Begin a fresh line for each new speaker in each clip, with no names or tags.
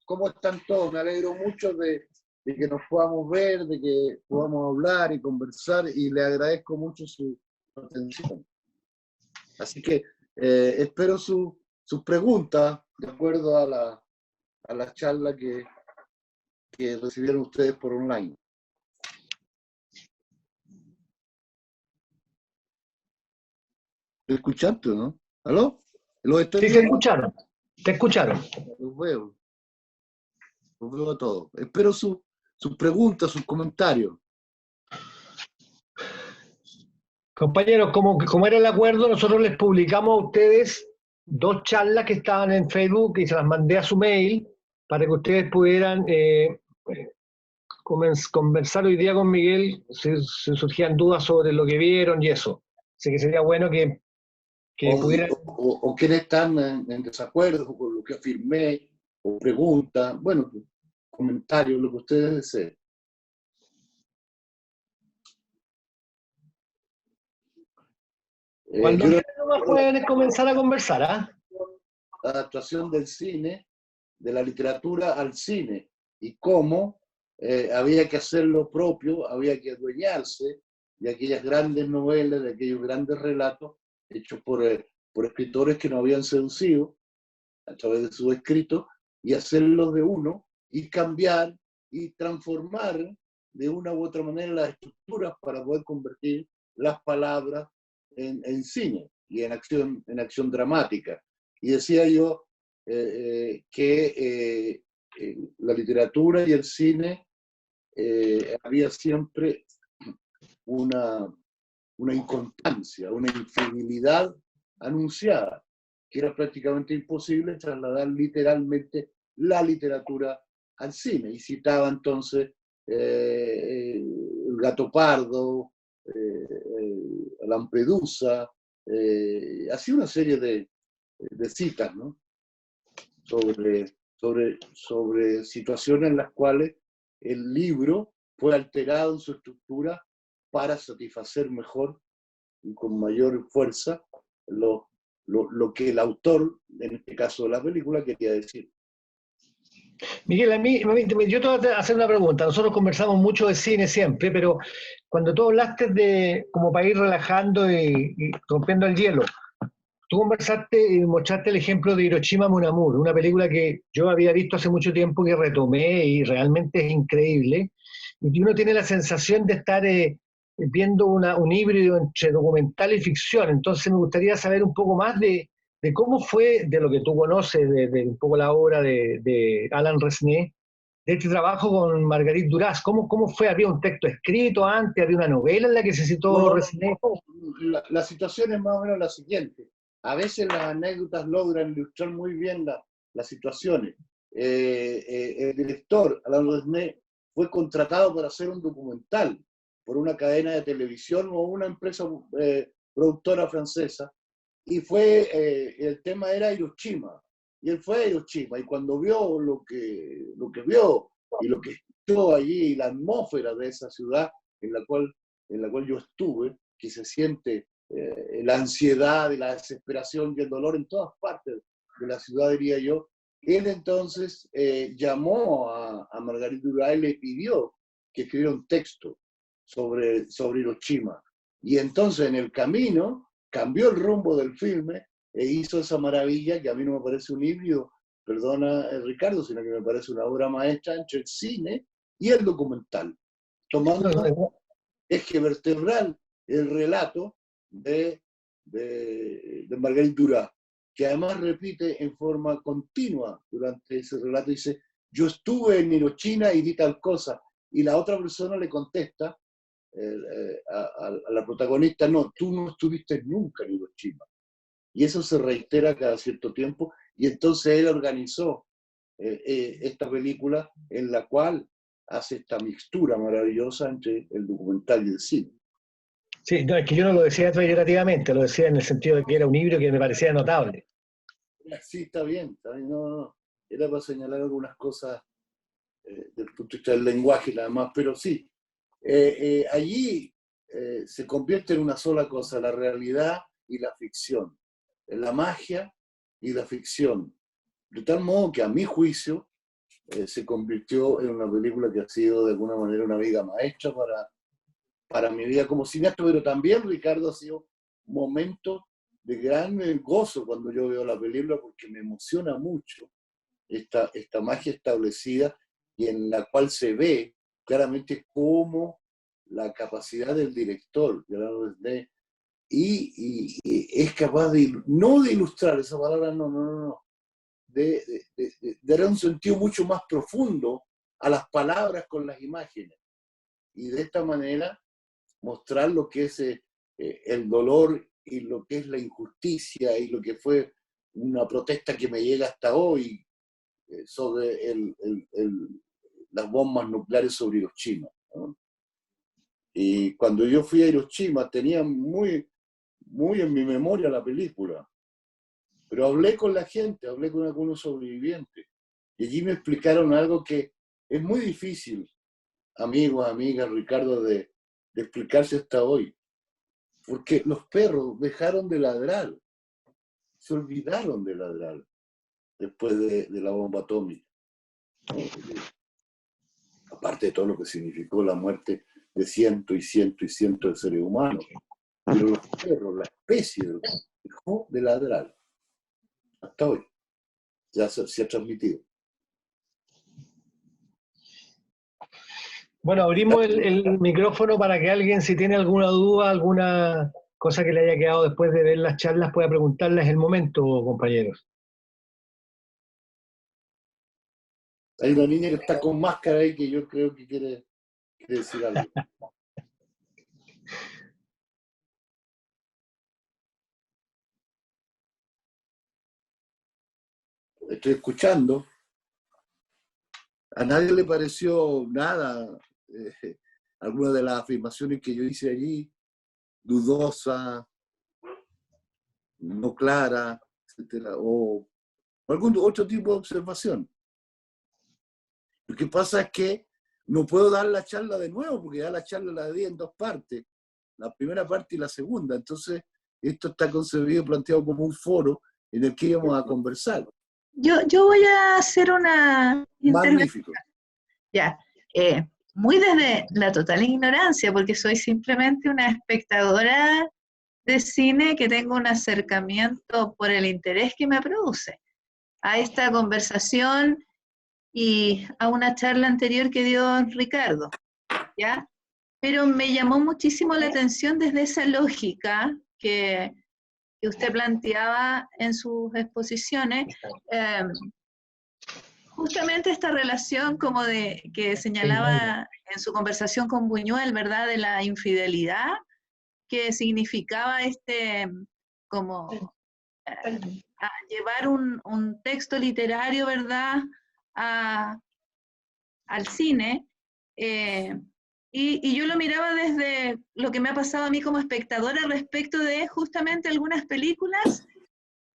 ¿Cómo están todos? Me alegro mucho de que nos podamos ver, de que podamos hablar y conversar, y le agradezco mucho su atención. Así que espero sus preguntas de acuerdo a la charla que recibieron ustedes por online. ¿Te escuchaste, no? ¿Aló? ¿Los estoy
Sí,
viendo?
te escucharon.
Los veo a todos. Espero sus preguntas, sus comentarios.
Compañeros, como era el acuerdo, nosotros les publicamos a ustedes 2 charlas que estaban en Facebook y se las mandé a su mail para que ustedes pudieran conversar hoy día con Miguel si surgían dudas sobre lo que vieron y eso. Así que sería bueno que pudieran...
O quienes están en desacuerdo con lo que afirmé, o preguntas, bueno, comentarios, lo que ustedes deseen.
Cuando quieran nomás pueden comenzar a conversar, ¿ah?
La adaptación del cine, de la literatura al cine, y cómo había que hacer lo propio, había que adueñarse de aquellas grandes novelas, de aquellos grandes relatos hechos por escritores que nos habían seducido a través de sus escritos, y hacerlos de uno, y cambiar y transformar de una u otra manera las estructuras para poder convertir las palabras en cine y en acción dramática. Y decía yo que la literatura y el cine había siempre una inconstancia, una infidelidad anunciada, que era prácticamente imposible trasladar literalmente la literatura al cine. Y citaba entonces El gato pardo, Lampedusa, así una serie de citas, ¿no? sobre situaciones en las cuales el libro fue alterado en su estructura para satisfacer mejor y con mayor fuerza lo que el autor, en este caso de la película, quería decir.
Miguel, yo te voy a hacer una pregunta. Nosotros conversamos mucho de cine siempre, pero cuando tú hablaste de como para ir relajando y rompiendo el hielo, tú conversaste y mostraste el ejemplo de Hiroshima Mon Amour, una película que yo había visto hace mucho tiempo, que retomé y realmente es increíble. Y uno tiene la sensación de estar viendo un híbrido entre documental y ficción. Entonces me gustaría saber un poco más de cómo fue, de lo que tú conoces, de un poco la obra de Alan Resnais, de este trabajo con Marguerite Duras. ¿Cómo fue? ¿Había un texto escrito antes? ¿Había una novela en la que se citó Resnais?
La situación es más o menos la siguiente. A veces las anécdotas logran ilustrar muy bien las situaciones. El director, Alain Resnais, fue contratado para hacer un documental por una cadena de televisión o una empresa productora francesa, y el tema era Hiroshima. Y él fue a Hiroshima, y cuando vio lo que vio y lo que escuchó allí, la atmósfera de esa ciudad en la cual yo estuve, que se siente la ansiedad, la desesperación y el dolor en todas partes de la ciudad, diría yo. Él entonces llamó a Marguerite Duras y le pidió que escribiera un texto sobre Hiroshima. Y entonces en el camino cambió el rumbo del filme e hizo esa maravilla que a mí no me parece un híbrido, perdona Ricardo, sino que me parece una obra maestra entre el cine y el documental, tomando eje vertebral el relato de Marguerite Duras, que además repite en forma continua durante ese relato. Dice: yo estuve en Hiroshima y di tal cosa, y la otra persona le contesta a la protagonista: no, tú no estuviste nunca en Hiroshima. Y eso se reitera cada cierto tiempo, y entonces él organizó esta película en la cual hace esta mixtura maravillosa entre el documental y el cine.
Sí, no, es que yo no lo decía peyorativamente, lo decía en el sentido de que era un híbrido que me parecía notable.
Sí, está bien, no, era para señalar algunas cosas del punto de vista del lenguaje nada más, pero sí, allí se convierte en una sola cosa: la realidad y la ficción, la magia y la ficción, de tal modo que a mi juicio se convirtió en una película que ha sido de alguna manera una viga maestra para mi vida como cineasta, pero también, Ricardo, ha sido un momento de gran gozo cuando yo veo la película, porque me emociona mucho esta magia establecida y en la cual se ve claramente cómo la capacidad del director, y es capaz de, no de ilustrar, esa palabra no, de dar un sentido mucho más profundo a las palabras con las imágenes. Y de esta manera mostrar lo que es el dolor y lo que es la injusticia y lo que fue una protesta que me llega hasta hoy sobre las bombas nucleares sobre Hiroshima, ¿no? Y cuando yo fui a Hiroshima tenía muy en mi memoria la película, pero hablé con la gente, hablé con algunos sobrevivientes, y allí me explicaron algo que es muy difícil, amigos, amigas, Ricardo, de explicarse hasta hoy, porque los perros dejaron de ladrar, se olvidaron de ladrar después de la bomba atómica, ¿no? Aparte de todo lo que significó la muerte de cientos y cientos y cientos de seres humanos, pero los perros, la especie, dejó de ladrar hasta hoy, ya se ha transmitido.
Bueno, abrimos el micrófono para que alguien, si tiene alguna duda, alguna cosa que le haya quedado después de ver las charlas, pueda preguntarles. Es el momento, compañeros.
Hay una niña que está con máscara ahí que yo creo que quiere decir algo. Estoy escuchando. A nadie le pareció nada, alguna de las afirmaciones que yo hice allí, dudosa, no clara, etcétera, o algún otro tipo de observación. Lo que pasa es que no puedo dar la charla de nuevo, porque ya la charla la di en dos partes, la primera parte y la segunda. Entonces, esto está concebido, planteado como un foro en el que íbamos a conversar.
Yo voy a hacer una intervención.
Magnífico.
Ya, muy desde la total ignorancia, porque soy simplemente una espectadora de cine que tengo un acercamiento por el interés que me produce a esta conversación y a una charla anterior que dio Ricardo, ¿ya? Pero me llamó muchísimo la atención desde esa lógica que usted planteaba en sus exposiciones, justamente esta relación como de que señalaba en su conversación con Buñuel, ¿verdad? De la infidelidad, que significaba como a llevar un texto literario, ¿verdad? Al cine. Y yo lo miraba desde lo que me ha pasado a mí como espectadora respecto de justamente algunas películas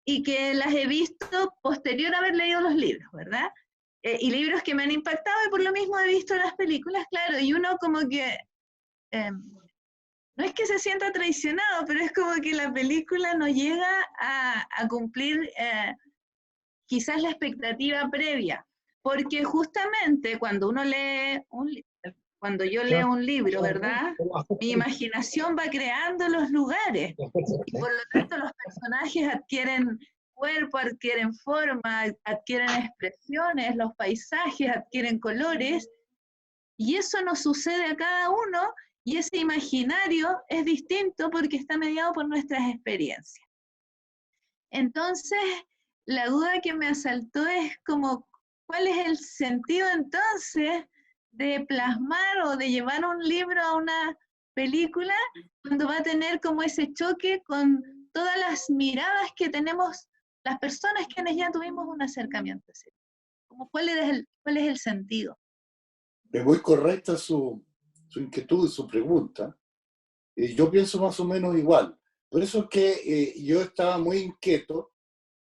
y que las he visto posterior a haber leído los libros, ¿verdad? Y libros que me han impactado y por lo mismo he visto las películas, claro, y uno como que, no es que se sienta traicionado, pero es como que la película no llega a cumplir quizás la expectativa previa, porque justamente cuando uno lee cuando yo leo un libro, ¿verdad? Mi imaginación va creando los lugares y por lo tanto los personajes adquieren cuerpo, adquieren forma, adquieren expresiones, los paisajes adquieren colores y eso nos sucede a cada uno y ese imaginario es distinto porque está mediado por nuestras experiencias. Entonces, la duda que me asaltó es como, ¿cuál es el sentido entonces de plasmar o de llevar un libro a una película cuando va a tener como ese choque con todas las miradas que tenemos las personas quienes ya tuvimos un acercamiento? Como, ¿cuál es el sentido?
Es muy correcta su inquietud y su pregunta. Yo pienso más o menos igual. Por eso es que yo estaba muy inquieto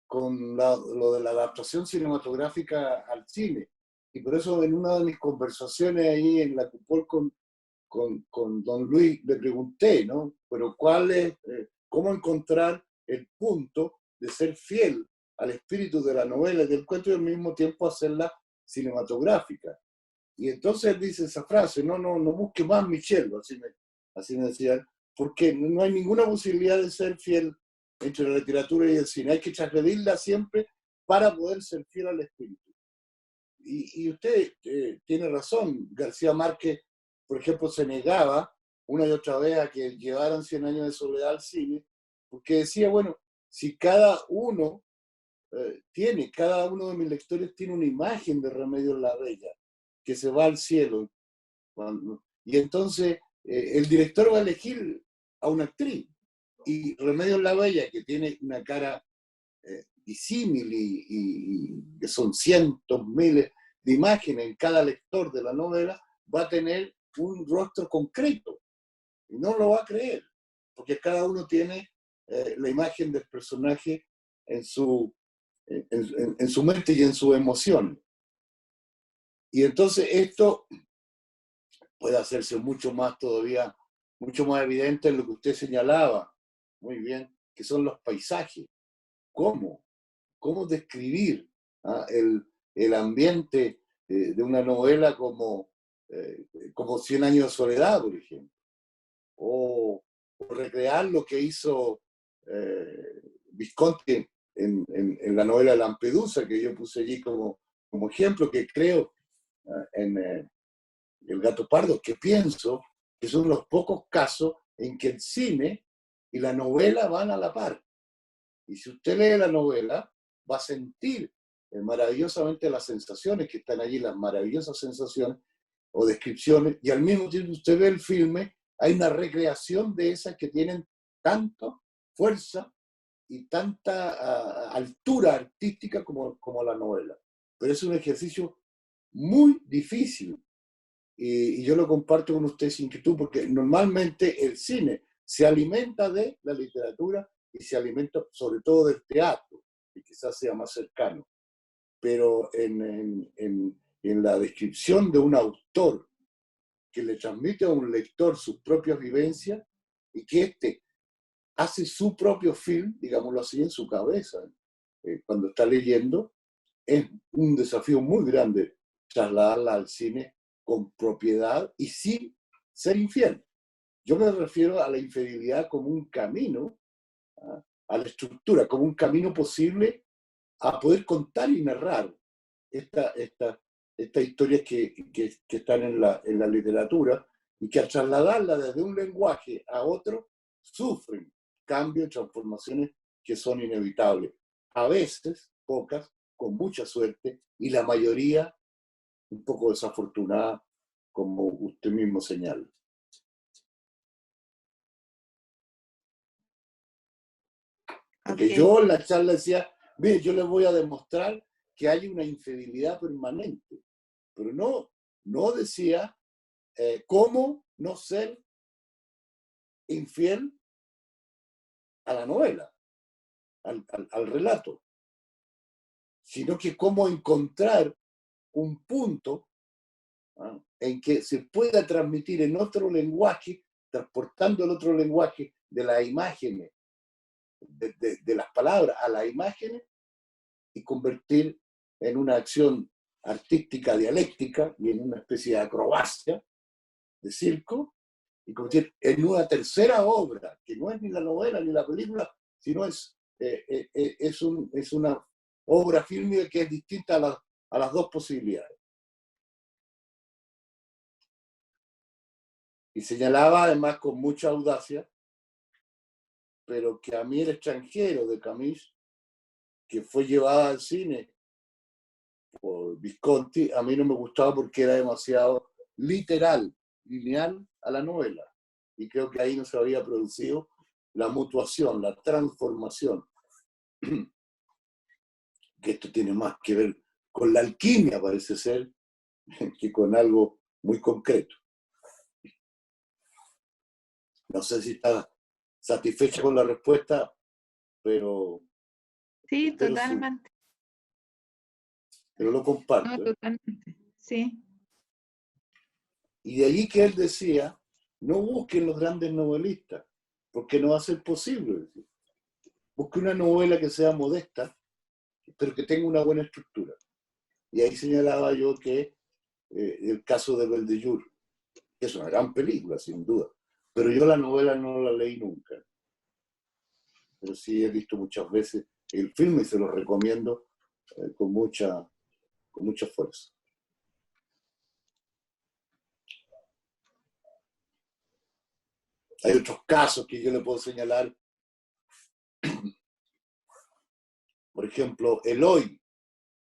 con lo de la adaptación cinematográfica al cine. Y por eso en una de mis conversaciones ahí en la Cupol con don Luis le pregunté, ¿no? Pero ¿cómo encontrar el punto de ser fiel al espíritu de la novela y del cuento y al mismo tiempo hacerla cinematográfica. Y entonces él dice esa frase, no busque más Michel, así me decían, porque no hay ninguna posibilidad de ser fiel entre la literatura y el cine. Hay que transgredirla siempre para poder ser fiel al espíritu. Y usted tiene razón, García Márquez, por ejemplo, se negaba una y otra vez a que llevaran 100 años de soledad al cine, porque decía, bueno, si cada uno cada uno de mis lectores tiene una imagen de Remedios Larrey que se va al cielo. Y entonces el director va a elegir a una actriz. Y Remedios Larrey, que tiene una cara disímil y que son cientos, miles de imágenes en cada lector de la novela, va a tener un rostro concreto. Y no lo va a creer, porque cada uno tiene la imagen del personaje en su mente y en su emoción. Y entonces esto puede hacerse mucho más todavía, mucho más evidente en lo que usted señalaba, muy bien, que son los paisajes. ¿Cómo? ¿Cómo describir el ambiente de una novela como 100 años de soledad, por ejemplo? O recrear lo que hizo Visconti en la novela Lampedusa, que yo puse allí como ejemplo, que creo en El gato pardo, que pienso que son los pocos casos en que el cine y la novela van a la par. Y si usted lee la novela, va a sentir maravillosamente las sensaciones que están allí, las maravillosas sensaciones o descripciones, y al mismo tiempo usted ve el filme, hay una recreación de esas que tienen tanta fuerza y tanta altura artística como la novela. Pero es un ejercicio muy difícil y yo lo comparto con usted sin inquietud porque normalmente el cine se alimenta de la literatura y se alimenta sobre todo del teatro, que quizás sea más cercano. Pero en la descripción de un autor que le transmite a un lector sus propias vivencias y que éste hace su propio film, digámoslo así, en su cabeza, cuando está leyendo, es un desafío muy grande trasladarla al cine con propiedad y sin ser infiel. Yo me refiero a la infidelidad como un camino, a la estructura, como un camino posible a poder contar y narrar estas historias que están en la literatura y que al trasladarla desde un lenguaje a otro sufren cambios y transformaciones que son inevitables. A veces, pocas, con mucha suerte, y la mayoría un poco desafortunada, como usted mismo señala. Porque
Okay.
yo en la charla decía, mire, yo les voy a demostrar que hay una infidelidad permanente, pero no decía cómo no ser infiel a la novela, al relato, sino que cómo encontrar un punto en que se pueda transmitir en otro lenguaje, transportando el otro lenguaje de las imágenes, de las palabras a las imágenes, y convertir en una acción artística, dialéctica, y en una especie de acrobacia, de circo, y convertir en una tercera obra, que no es ni la novela ni la película, sino es una obra fílmica que es distinta a las dos posibilidades. Y señalaba además con mucha audacia, pero que a mí El extranjero de Camus, que fue llevada al cine por Visconti, a mí no me gustaba porque era demasiado literal, lineal a la novela. Y creo que ahí no se había producido la mutuación, la transformación. Que esto tiene más que ver con la alquimia, parece ser, que con algo muy concreto. No sé si está satisfecha con la respuesta, pero...
Sí, totalmente.
Sí, pero lo comparto.
No, totalmente, sí.
Y de allí que él decía, no busquen los grandes novelistas, porque no va a ser posible. Busque una novela que sea modesta, pero que tenga una buena estructura. Y ahí señalaba yo que el caso de Beldellur, que es una gran película, sin duda, pero yo la novela no la leí nunca. Pero sí he visto muchas veces el filme y se lo recomiendo con mucha fuerza. Hay otros casos que yo le puedo señalar. Por ejemplo, Eloy,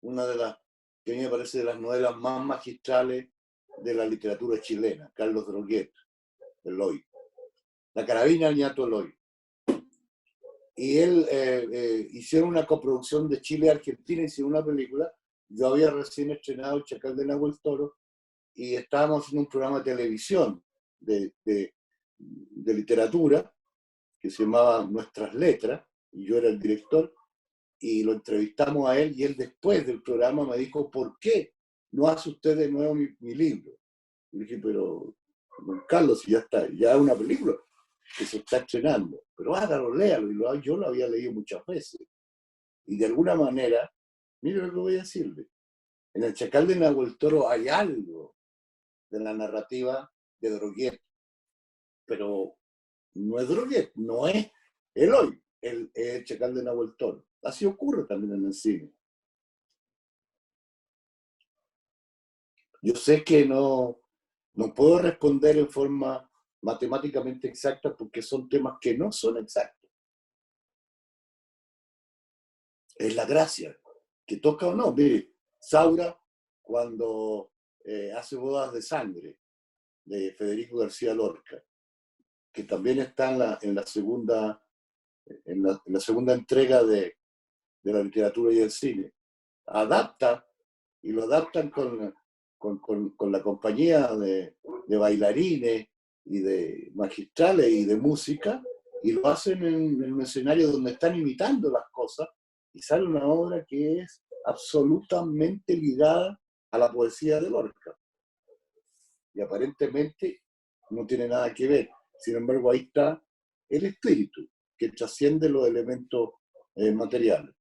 una de las que a mí me parece de las novelas más magistrales de la literatura chilena, Carlos Droguet, Eloy. La carabina del ñato Eloy. Y él hicieron una coproducción de Chile y Argentina, hicieron una película. Yo había recién estrenado El Chacal de Nahuel Toro y estábamos haciendo un programa de televisión de literatura que se llamaba Nuestras Letras, y yo era el director, y lo entrevistamos a él, y él después del programa me dijo, ¿por qué no hace usted de nuevo mi libro? Y dije, pero, don Carlos, ya está, ya es una película que se está estrenando, pero hágalo, léalo, y yo lo había leído muchas veces. Y de alguna manera, mire lo que voy a decirle, en El Chacal de Nahuel Toro hay algo de la narrativa de Droguet, pero no es Droguet, no es Eloy, el Chacal de Nahuel Toro. Así ocurre también en el cine. Yo sé que no puedo responder en forma matemáticamente exacta porque son temas que no son exactos. Es la gracia, que toca o no. Mire, Saura, cuando hace Bodas de Sangre, de Federico García Lorca, que también está en la segunda entrega de la literatura y el cine, adapta, y lo adaptan con la compañía de bailarines y de magistrales y de música, y lo hacen en un escenario donde están imitando las cosas, y sale una obra que es absolutamente ligada a la poesía de Lorca. Y aparentemente no tiene nada que ver. Sin embargo, ahí está el espíritu, que trasciende los elementos materiales.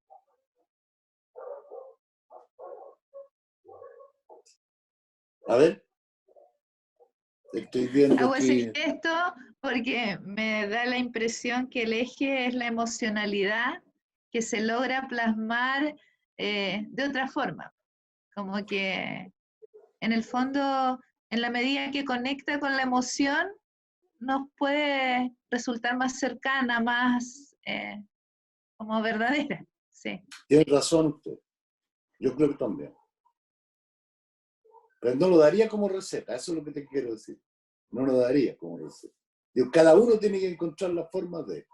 A ver, estoy viendo
Hago ese
que...
gesto porque me da la impresión que el eje es la emocionalidad que se logra plasmar de otra forma. Como que en el fondo, en la medida que conecta con la emoción, nos puede resultar más cercana, más como verdadera. Sí.
Tiene razón usted. Yo creo que también. Pero no lo daría como receta, eso es lo que te quiero decir. No lo daría como receta. Digo, cada uno tiene que encontrar la forma de...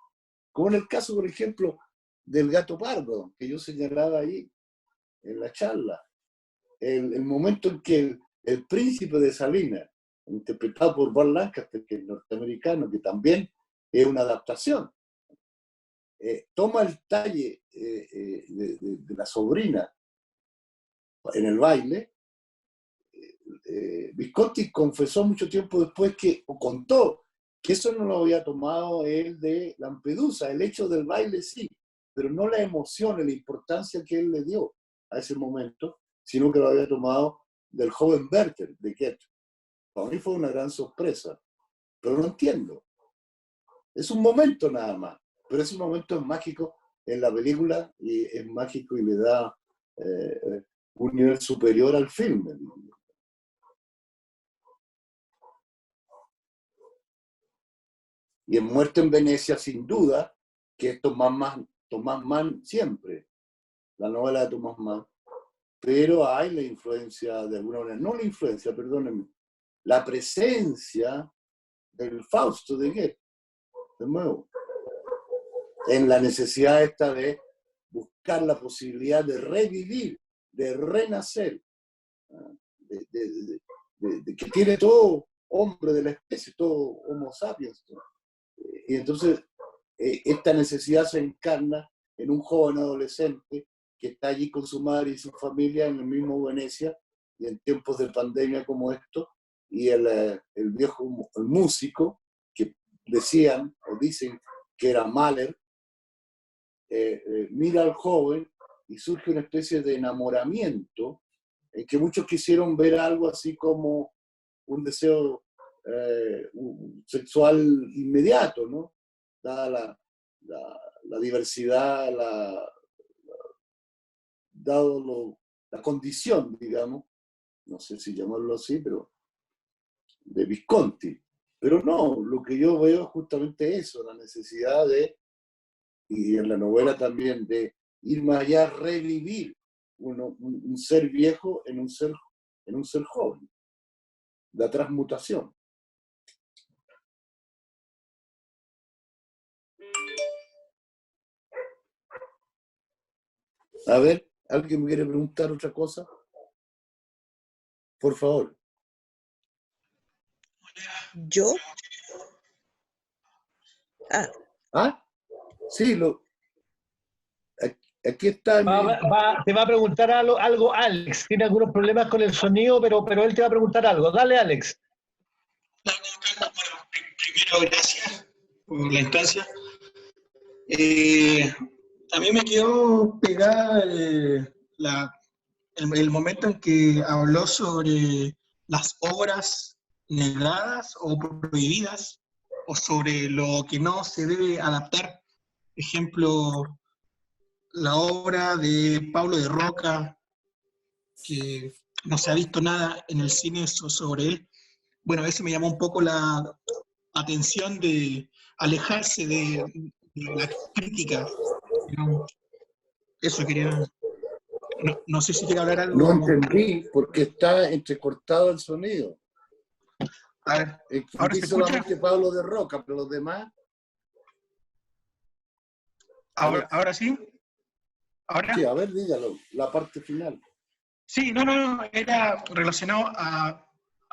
Como en el caso, por ejemplo, del gato pardo, que yo señalaba ahí en la charla. El momento en que el príncipe de Salinas, interpretado por Burt Lancaster, que es norteamericano, que también es una adaptación, toma el talle de la sobrina en el baile. Visconti confesó mucho tiempo después o contó que eso no lo había tomado él de Lampedusa, el hecho del baile sí, pero no la emoción, la importancia que él le dio a ese momento, sino que lo había tomado del joven Werther de Goethe. Para mí fue una gran sorpresa, pero no entiendo. Es un momento nada más, pero ese momento es mágico en la película y es mágico y le da un nivel superior al filme. Y en Muerte en Venecia, sin duda, que es Tomás Mann siempre, la novela de Tomás Mann, pero hay la influencia de alguna manera, no la influencia, perdónenme, la presencia del Fausto de Goethe, de nuevo, en la necesidad esta de buscar la posibilidad de revivir, de renacer, de que tiene todo hombre de la especie, todo Homo sapiens. Y entonces esta necesidad se encarna en un joven adolescente que está allí con su madre y su familia en el mismo Venecia, y en tiempos de pandemia como esto, y el viejo el músico, que decían o dicen que era Mahler, mira al joven y surge una especie de enamoramiento en que muchos quisieron ver algo así como un deseo sexual inmediato, ¿no? Dada la diversidad, dado la condición, digamos, no sé si llamarlo así, pero de Visconti. Pero no, lo que yo veo es justamente eso, la necesidad de, y en la novela también, de ir más allá, revivir un ser viejo en un ser joven, la transmutación. A ver, ¿alguien me quiere preguntar otra cosa? Por favor.
¿Yo? Ah.
¿Ah? Sí, aquí está.
Te va a preguntar algo Alex. Tiene algunos problemas con el sonido, pero él te va a preguntar algo. Dale, Alex.
Bueno, primero, gracias por la instancia. A mí me quedó pegada el momento en que habló sobre las obras negadas o prohibidas, o sobre lo que no se debe adaptar. Ejemplo, la obra de Pablo de Roca, que no se ha visto nada en el cine sobre él. Bueno, eso me llamó un poco la atención de alejarse de la crítica. Eso quería... No sé si quiere hablar algo.
No entendí porque está entrecortado el sonido.
A ver, ¿ahora se escucha?
Solamente Pablo de Roca, pero los demás...
¿Ahora sí? ¿Ahora?
Sí, a ver, dígalo, la parte final.
Sí, no, era relacionado a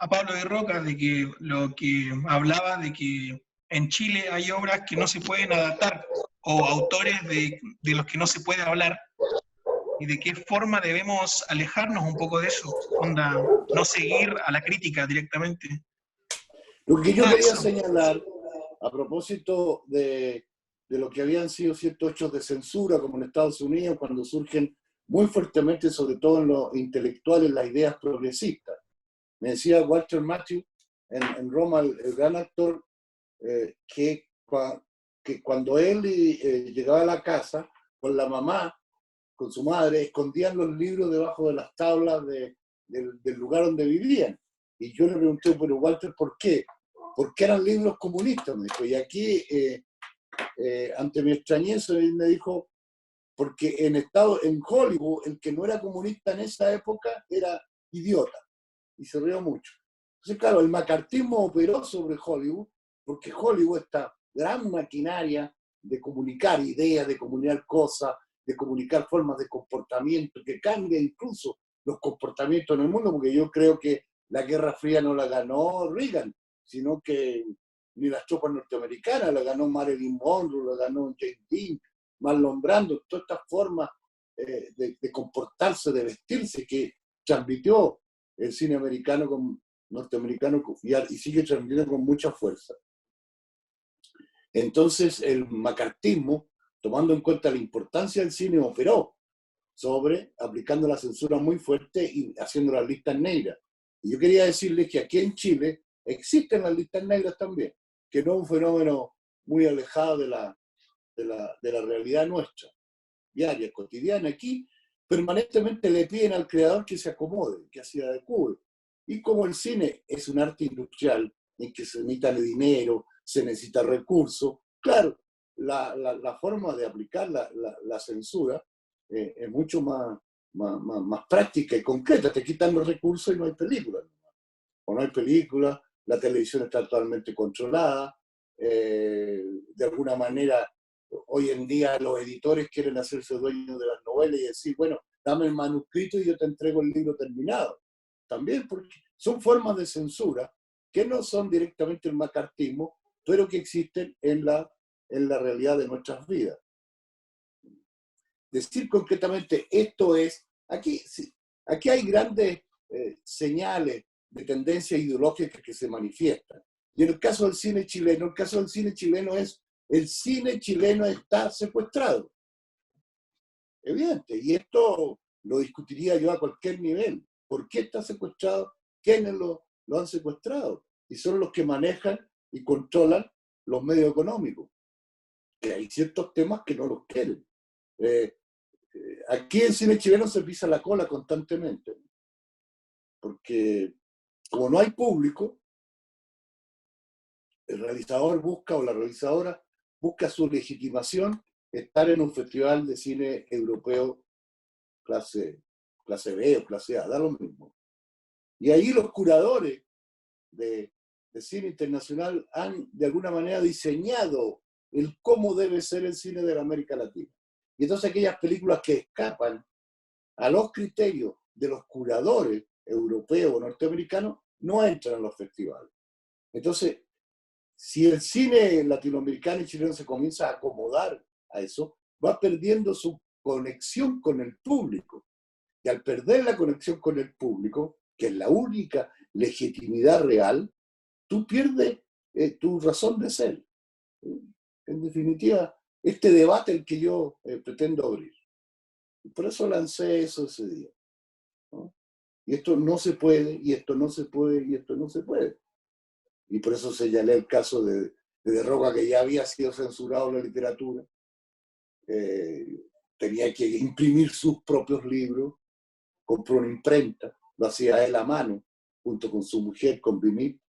Pablo de Roca, de que lo que hablaba de que en Chile hay obras que no se pueden adaptar, o autores de los que no se puede hablar, y de qué forma debemos alejarnos un poco de eso, onda, no seguir a la crítica directamente.
Lo que yo quería señalar, a propósito de lo que habían sido ciertos hechos de censura, como en Estados Unidos, cuando surgen muy fuertemente, sobre todo en los intelectuales, las ideas progresistas. Me decía Walter Matthau en Roma, el gran actor, que cuando él llegaba a la casa con la mamá, con su madre, escondían los libros debajo de las tablas del lugar donde vivían. Y yo le pregunté, pero Walter, ¿por qué? Porque eran libros comunistas, me dijo. Y aquí, ante mi extrañeza, él me dijo, porque en Hollywood, el que no era comunista en esa época era idiota. Y se rió mucho. Entonces, claro, el macartismo operó sobre Hollywood, porque Hollywood, esta gran maquinaria de comunicar ideas, de comunicar cosas, de comunicar formas de comportamiento, que cambia incluso los comportamientos en el mundo, porque yo creo que la Guerra Fría no la ganó Reagan, sino que ni las tropas norteamericanas, la ganó Marilyn Monroe, la ganó James Dean, Marlon Brando, todas estas formas de comportarse, de vestirse, que transmitió el cine americano norteamericano y sigue transmitiendo con mucha fuerza. Entonces el macartismo, tomando en cuenta la importancia del cine, operó sobre, aplicando la censura muy fuerte y haciendo las listas negras. Y yo quería decirles que aquí en Chile existen las listas negras también, que no es un fenómeno muy alejado de la realidad nuestra, diaria, cotidiana. Aquí permanentemente le piden al creador que se acomode, que se adecue. Y como el cine es un arte industrial en que se necesita dinero, se necesita recursos, claro, la forma de aplicar la censura es mucho más práctica y concreta. Te quitan los recursos y no hay películas. O no hay películas, la televisión está totalmente controlada. De alguna manera, hoy en día los editores quieren hacerse dueños de las novelas y decir, bueno, dame el manuscrito y yo te entrego el libro terminado. También porque son formas de censura que no son directamente el macartismo, pero que existen en la realidad de nuestras vidas. Decir concretamente, esto es, aquí hay grandes señales de tendencias ideológicas que se manifiestan. Y en el caso del cine chileno, el cine chileno está secuestrado. evidente. Y esto lo discutiría yo a cualquier nivel. ¿Por qué está secuestrado? ¿Quiénes lo han secuestrado? Y son los que manejan y controlan los medios económicos. Que hay ciertos temas que no los quieren. Aquí en cine chileno se pisa la cola constantemente, porque como no hay público, el realizador busca, o la realizadora busca su legitimación, estar en un festival de cine europeo clase B o clase A, da lo mismo. Y ahí los curadores de cine internacional han de alguna manera diseñado el cómo debe ser el cine de la América Latina. Y entonces aquellas películas que escapan a los criterios de los curadores europeos o norteamericanos no entran a los festivales. Entonces, si el cine latinoamericano y chileno se comienza a acomodar a eso, va perdiendo su conexión con el público. Y al perder la conexión con el público, que es la única legitimidad real, tú pierdes tu razón de ser. En definitiva, este debate el que yo pretendo abrir. Y por eso lancé eso ese día, ¿no? Y esto no se puede, y esto no se puede, y esto no se puede. Y por eso señalé el caso de Roca, que ya había sido censurado en la literatura. Tenía que imprimir sus propios libros, compró una imprenta, lo hacía él a mano, junto con su mujer, con Vimit,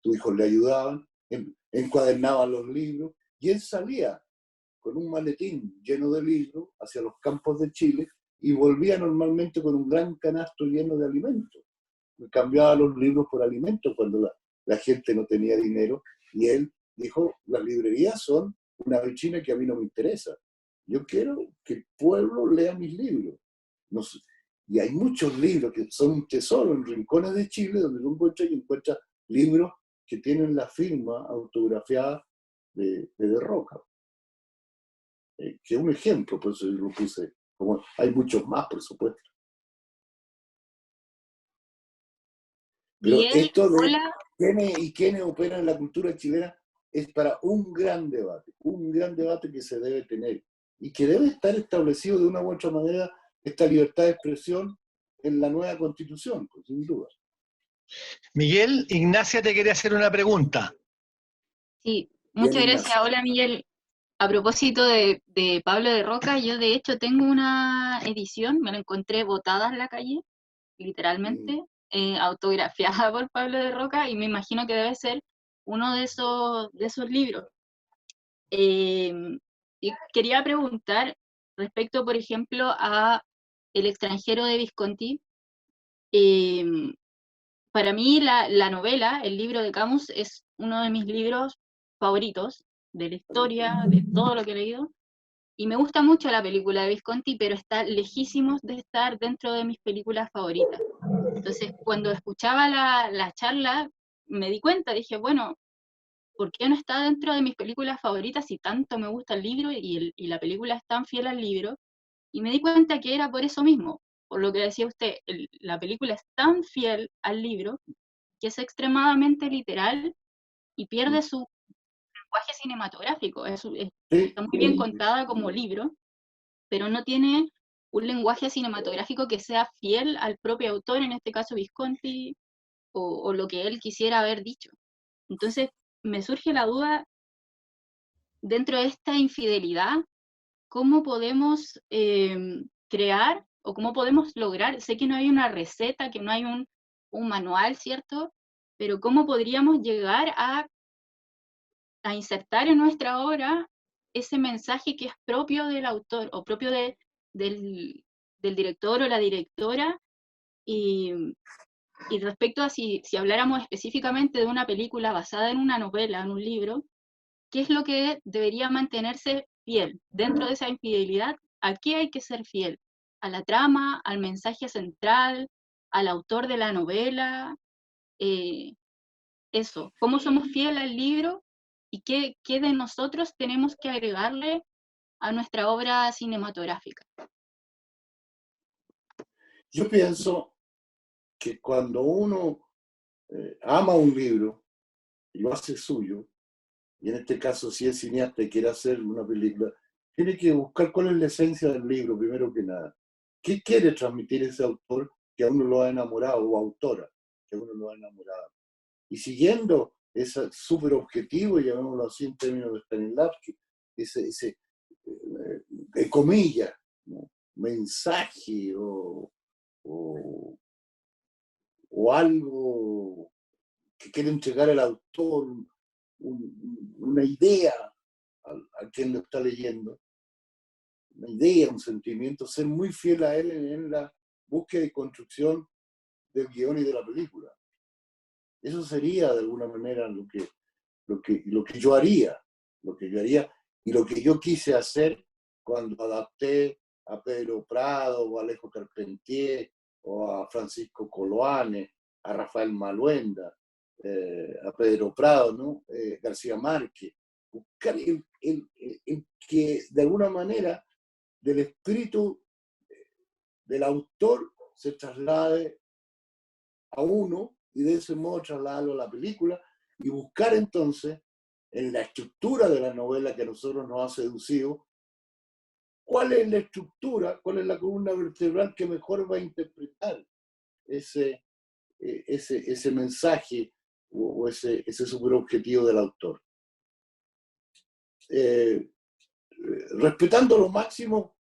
sus hijos le ayudaban, encuadernaban los libros, y él salía con un maletín lleno de libros hacia los campos de Chile y volvía normalmente con un gran canasto lleno de alimentos. Cambiaba los libros por alimentos cuando la gente no tenía dinero, y él dijo, las librerías son una vitrina que a mí no me interesa. Yo quiero que el pueblo lea mis libros. No sé. Y hay muchos libros que son un tesoro en rincones de Chile donde tú encuentras libros que tienen la firma autografiada de Roca. Que es un ejemplo, por eso yo lo puse. Como hay muchos más, por supuesto. Pero
Miguel,
esto de
hola.
quiénes operan en la cultura chilena es para un gran debate que se debe tener y que debe estar establecido de una u otra manera esta libertad de expresión en la nueva constitución, pues, sin duda.
Miguel, Ignacia te quería hacer una pregunta.
Sí,
Bien,
muchas gracias.
Ignacio.
Hola, Miguel. A propósito de Pablo de Roca, yo de hecho tengo una edición, me la encontré botada en la calle, literalmente, autografiada por Pablo de Roca, y me imagino que debe ser uno de esos libros. Y quería preguntar respecto, por ejemplo, a El extranjero de Visconti. Para mí la novela, el libro de Camus, es uno de mis libros favoritos de la historia, de todo lo que he leído. Y me gusta mucho la película de Visconti, pero está lejísimos de estar dentro de mis películas favoritas. Entonces, cuando escuchaba la charla, me di cuenta, dije, bueno, ¿por qué no está dentro de mis películas favoritas si tanto me gusta el libro y la película es tan fiel al libro? Y me di cuenta que era por eso mismo, por lo que decía usted, la película es tan fiel al libro que es extremadamente literal y pierde su lenguaje cinematográfico. Está muy bien contada como libro, pero no tiene un lenguaje cinematográfico que sea fiel al propio autor, en este caso Visconti, o lo que él quisiera haber dicho. Entonces, me surge la duda, dentro de esta infidelidad, ¿cómo podemos crear o cómo podemos lograr? Sé que no hay una receta, que no hay un manual, ¿cierto? Pero ¿cómo podríamos llegar a insertar en nuestra obra ese mensaje que es propio del autor o propio del director o la directora? Y respecto a si habláramos específicamente de una película basada en una novela, en un libro, ¿qué es lo que debería mantenerse fiel dentro de esa infidelidad? ¿A qué hay que ser fiel? ¿A la trama, al mensaje central, al autor de la novela? Eso, ¿cómo somos fieles al libro? ¿Y qué de nosotros tenemos que agregarle a nuestra obra cinematográfica?
Yo pienso que cuando uno ama un libro y lo hace suyo, y en este caso si es cineasta y quiere hacer una película, tiene que buscar cuál es la esencia del libro, primero que nada. ¿Qué quiere transmitir ese autor que a uno lo ha enamorado, o autora que a uno lo ha enamorado? Y siguiendo ese súper objetivo, llamémoslo así en términos de Stanislavski, ese de comillas, ¿no? Mensaje o algo que quiere entregar el autor, una idea a quien lo está leyendo, una idea, un sentimiento, ser muy fiel a él en la búsqueda y construcción del guión y de la película. Eso sería de alguna manera lo que yo haría, y lo que yo quise hacer cuando adapté a Pedro Prado o a Alejo Carpentier o a Francisco Coloane, a Rafael Maluenda, a Pedro Prado, ¿no? García Márquez, buscar el que de alguna manera del espíritu del autor se traslade a uno y de ese modo trasladarlo a la película y buscar entonces en la estructura de la novela que a nosotros nos ha seducido, cuál es la estructura, cuál es la columna vertebral que mejor va a interpretar ese mensaje o ese superobjetivo del autor. Respetando lo máximo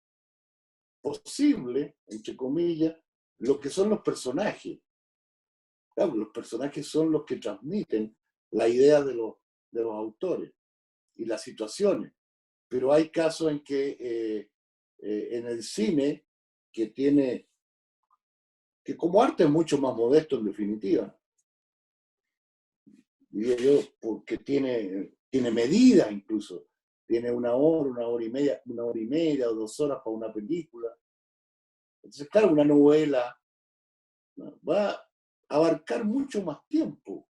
posible, entre comillas, lo que son los personajes. Claro, los personajes son los que transmiten la idea de los autores y las situaciones. Pero hay casos en que en el cine, que como arte es mucho más modesto en definitiva, diría yo, porque tiene medida incluso, tiene una hora y media o 2 horas para una película. Entonces, claro, una novela, ¿no?, va a abarcar mucho más tiempo.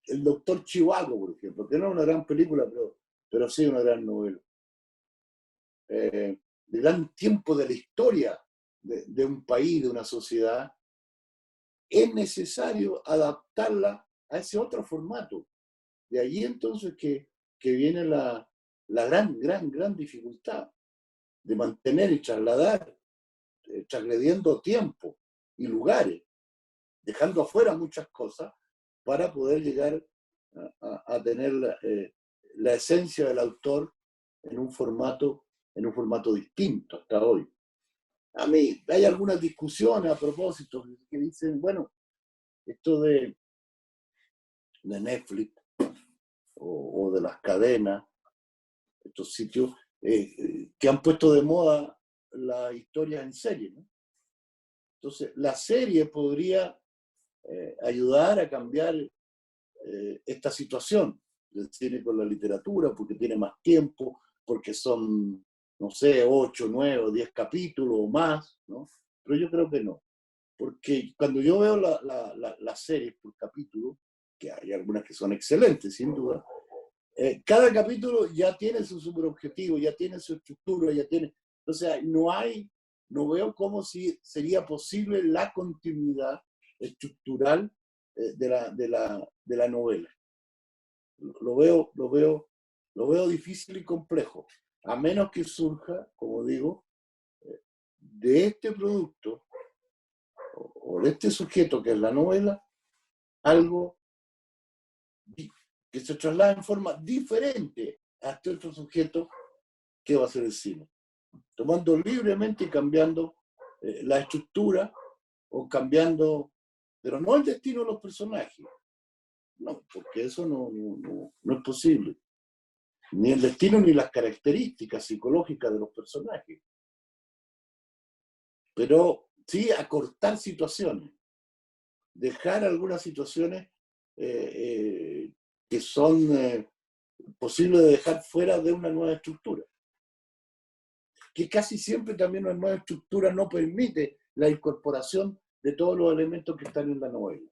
El Doctor Zhivago, por ejemplo, que no es una gran película, pero sí una gran novela. El gran tiempo de la historia de un país, de una sociedad, es necesario adaptarla a ese otro formato. De allí entonces que viene la gran dificultad de mantener y trasladar, transgrediendo tiempo y lugares, dejando afuera muchas cosas para poder llegar a tener la esencia del autor en un formato distinto hasta hoy. A mí hay algunas discusiones a propósito que dicen, bueno, esto de Netflix o de las cadenas, estos sitios que han puesto de moda la historia en serie, ¿no? Entonces, la serie podría ayudar a cambiar esta situación del cine con la literatura, porque tiene más tiempo, porque son, no sé, 8, 9 o 10 capítulos o más, ¿no? Pero yo creo que no. Porque cuando yo veo las series por capítulo, que hay algunas que son excelentes, sin duda, cada capítulo ya tiene su superobjetivo, ya tiene su estructura, ya tiene... O sea, no veo cómo si sería posible la continuidad estructural de la novela. Lo veo difícil y complejo, a menos que surja, como digo, de este producto o de este sujeto que es la novela, algo que se traslada en forma diferente a este otro sujeto que va a ser el cine, tomando libremente y cambiando la estructura o cambiando, pero no el destino de los personajes. No, porque eso no es posible. Ni el destino ni las características psicológicas de los personajes. Pero sí acortar situaciones. Dejar algunas situaciones que son posibles de dejar fuera de una nueva estructura. Que casi siempre también una nueva estructura no permite la incorporación de todos los elementos que están en la novela.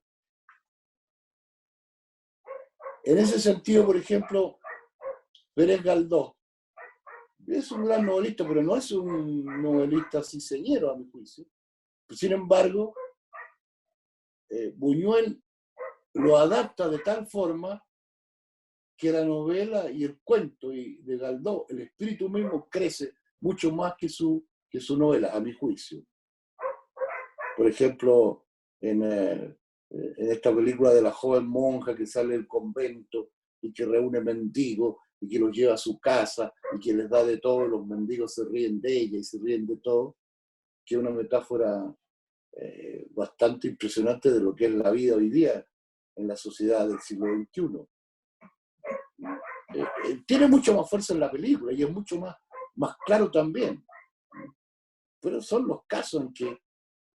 En ese sentido, por ejemplo, Pérez Galdós es un gran novelista, pero no es un novelista ciseñero, a mi juicio. Sin embargo, Buñuel lo adapta de tal forma que la novela y el cuento de Galdós, el espíritu mismo crece mucho más que su novela, a mi juicio. Por ejemplo, en esta película de la joven monja que sale del convento y que reúne mendigos y que los lleva a su casa y que les da de todo, los mendigos se ríen de ella y se ríen de todo, que es una metáfora bastante impresionante de lo que es la vida hoy día en la sociedad del siglo XXI. Tiene mucho más fuerza en la película y es mucho más claro también. Pero son los casos en que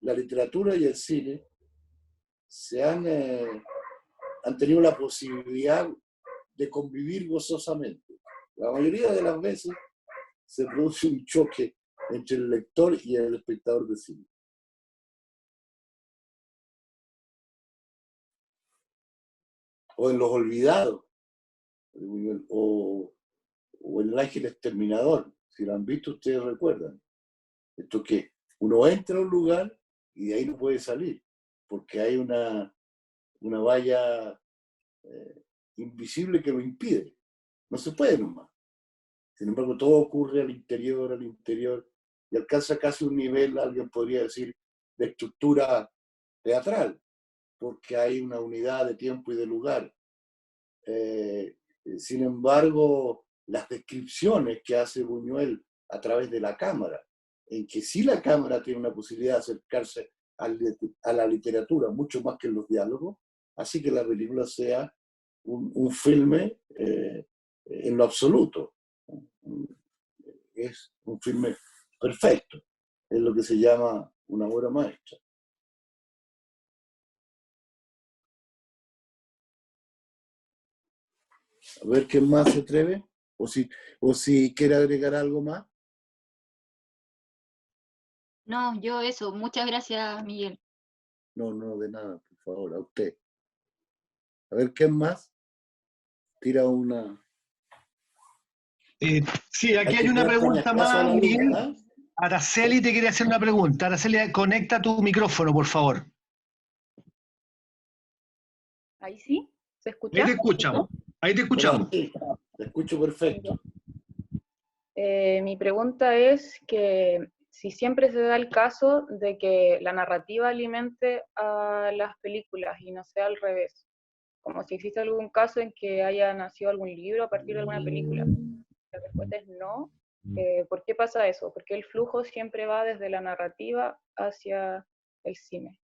la literatura y el cine han tenido la posibilidad de convivir gozosamente. La mayoría de las veces se produce un choque entre el lector y el espectador de cine. O en Los Olvidados, o en El Ángel Exterminador. Si lo han visto, ustedes recuerdan. Esto que uno entra a un lugar y de ahí no puede salir, porque hay una valla invisible que lo impide. No se puede nomás. Sin embargo, todo ocurre al interior, y alcanza casi un nivel, alguien podría decir, de estructura teatral, porque hay una unidad de tiempo y de lugar. Sin embargo, las descripciones que hace Buñuel a través de la cámara, en que sí la cámara tiene una posibilidad de acercarse a la literatura mucho más que en los diálogos, así que la película sea un filme en lo absoluto. Es un filme perfecto, es lo que se llama una obra maestra. A ver quién más se atreve, o si quiere agregar algo más.
No, yo eso. Muchas gracias, Miguel.
No, de nada, por favor, a usted. A ver quién más tira una.
Sí, aquí hay una pregunta más, Miguel.
¿Ah?
Araceli te quiere hacer una pregunta. Araceli, conecta tu micrófono, por favor.
¿Ahí sí? ¿Se escucha?
Ahí te escuchamos. Ahí te escuchamos.
Sí, te escucho perfecto.
Mi pregunta es que si siempre se da el caso de que la narrativa alimente a las películas y no sea al revés, como si existe algún caso en que haya nacido algún libro a partir de alguna película. La respuesta es no. ¿Por qué pasa eso? Porque el flujo siempre va desde la narrativa hacia el cine.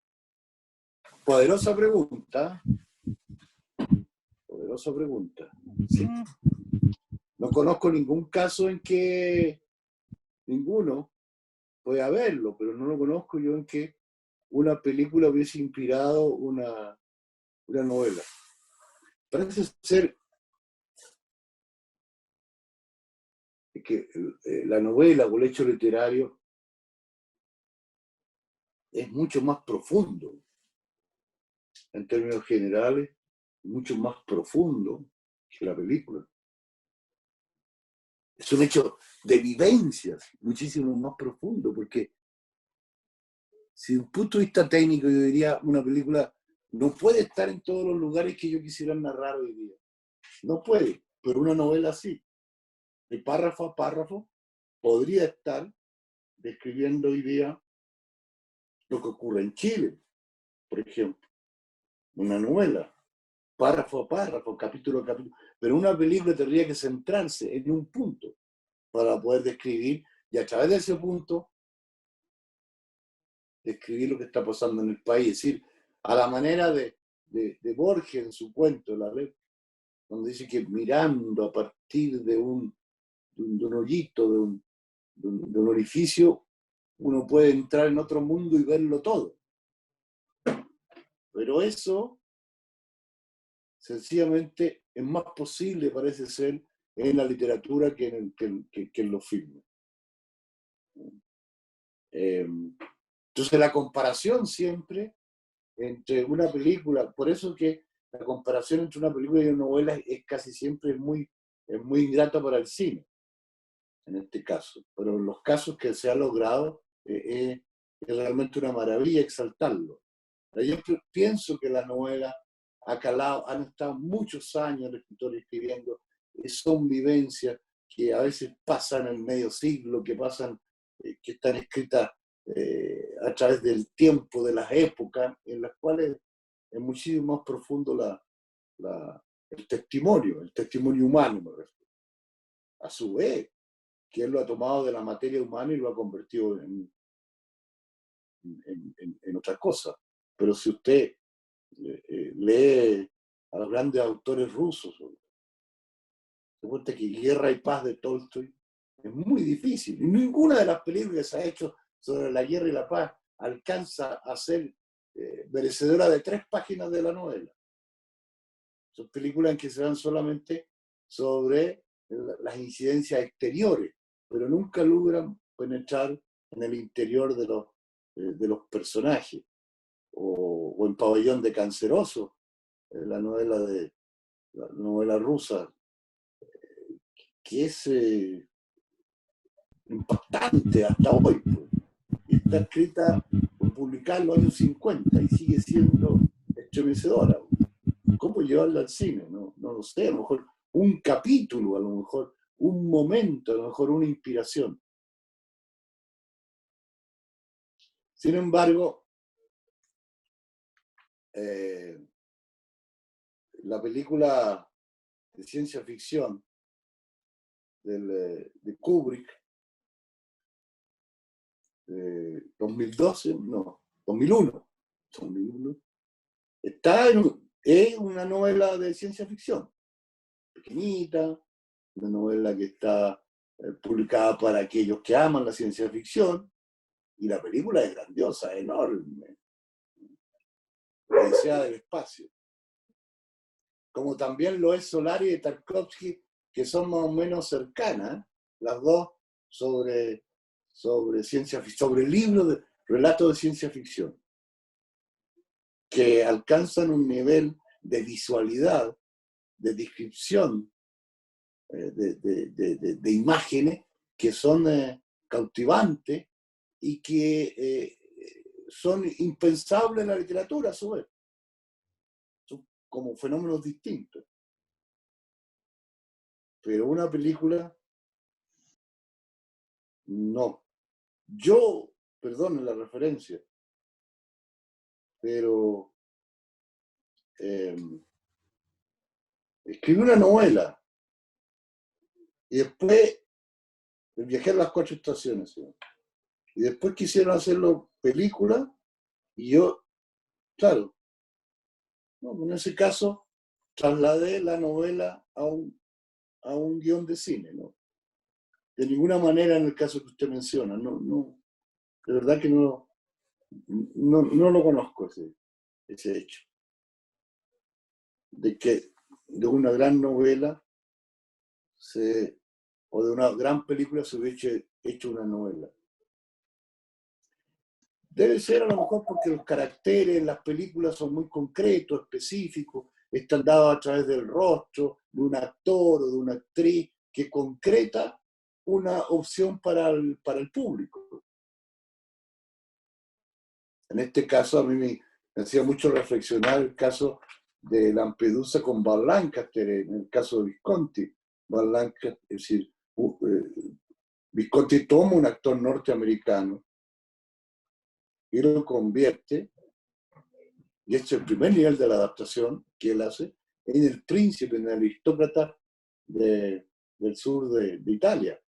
Poderosa pregunta. Poderosa pregunta. Sí. No conozco ningún caso en que ninguno, puede haberlo, pero no lo conozco yo en que una película hubiese inspirado una novela. Parece ser que la novela o el hecho literario es mucho más profundo en términos generales, mucho más profundo que la película. Es un hecho de vivencias muchísimo más profundo, porque si de un punto de vista técnico yo diría una película no puede estar en todos los lugares que yo quisiera narrar hoy día. No puede, pero una novela sí. De párrafo a párrafo podría estar describiendo hoy día lo que ocurre en Chile, por ejemplo. Una novela, párrafo a párrafo, capítulo a capítulo. Pero una película tendría que centrarse en un punto para poder describir, y a través de ese punto describir lo que está pasando en el país. Es decir, a la manera de Borges en su cuento, La Red, donde dice que mirando a partir de un hoyito, de un orificio, uno puede entrar en otro mundo y verlo todo. Pero eso, sencillamente, es más posible, parece ser, en la literatura que en los filmes. Entonces, la comparación siempre entre una película, por eso que la comparación entre una película y una novela es casi siempre muy ingrata para el cine, en este caso. Pero en los casos que se ha logrado, es realmente una maravilla exaltarlo. Yo pienso que la novela ha calado, han estado muchos años el escritor escribiendo, son vivencias que a veces pasan el medio siglo, que pasan, que están escritas a través del tiempo, de las épocas, en las cuales es muchísimo más profundo el testimonio humano, me refiero. A su vez, que él lo ha tomado de la materia humana y lo ha convertido en otra cosa. Pero si usted lee a los grandes autores rusos, se cuenta que Guerra y Paz de Tolstoy es muy difícil. Y ninguna de las películas que se ha hecho sobre la guerra y la paz alcanza a ser merecedora de 3 páginas de la novela. Son películas en que se dan solamente sobre las incidencias exteriores, pero nunca logran penetrar en el interior de los personajes. O en Pabellón de Canceroso, la novela rusa, que es impactante hasta hoy. Pues. Está escrita o publicada en los años 50 y sigue siendo estremecedora. ¿Cómo llevarla al cine? No lo sé, a lo mejor un capítulo, a lo mejor un momento, a lo mejor una inspiración. Sin embargo, la película de ciencia ficción de Kubrick, 2001, es una novela de ciencia ficción, pequeñita, una novela que está publicada para aquellos que aman la ciencia ficción, y la película es grandiosa, enorme, la Odisea del espacio. Como también lo es Solari de Tarkovsky, que son más o menos cercanas, las dos sobre ciencia ficción, sobre libros de relatos de ciencia ficción, que alcanzan un nivel de visualidad, de descripción, de imágenes que son cautivantes y que son impensables en la literatura, a su vez. Son como fenómenos distintos. Pero una película, no. Yo, perdone la referencia, pero escribí una novela y después viajé a las 4 estaciones, ¿sí? Y después quisieron hacerlo película y yo, claro, no, en ese caso trasladé la novela a un guión de cine, ¿no? De ninguna manera en el caso que usted menciona, no, de verdad que no lo conozco ese hecho. De que de una gran novela o de una gran película se hubiese hecho una novela. Debe ser a lo mejor porque los caracteres en las películas son muy concretos, específicos, están dados a través del rostro de un actor o de una actriz que concreta una opción para el público. En este caso a mí me hacía mucho reflexionar el caso de Lampedusa con Val Lancaster, en el caso de Visconti. Val Lancaster, es decir, Visconti toma un actor norteamericano y lo convierte, y este es el primer nivel de la adaptación que él hace, en el príncipe, en el aristócrata del sur de Italia,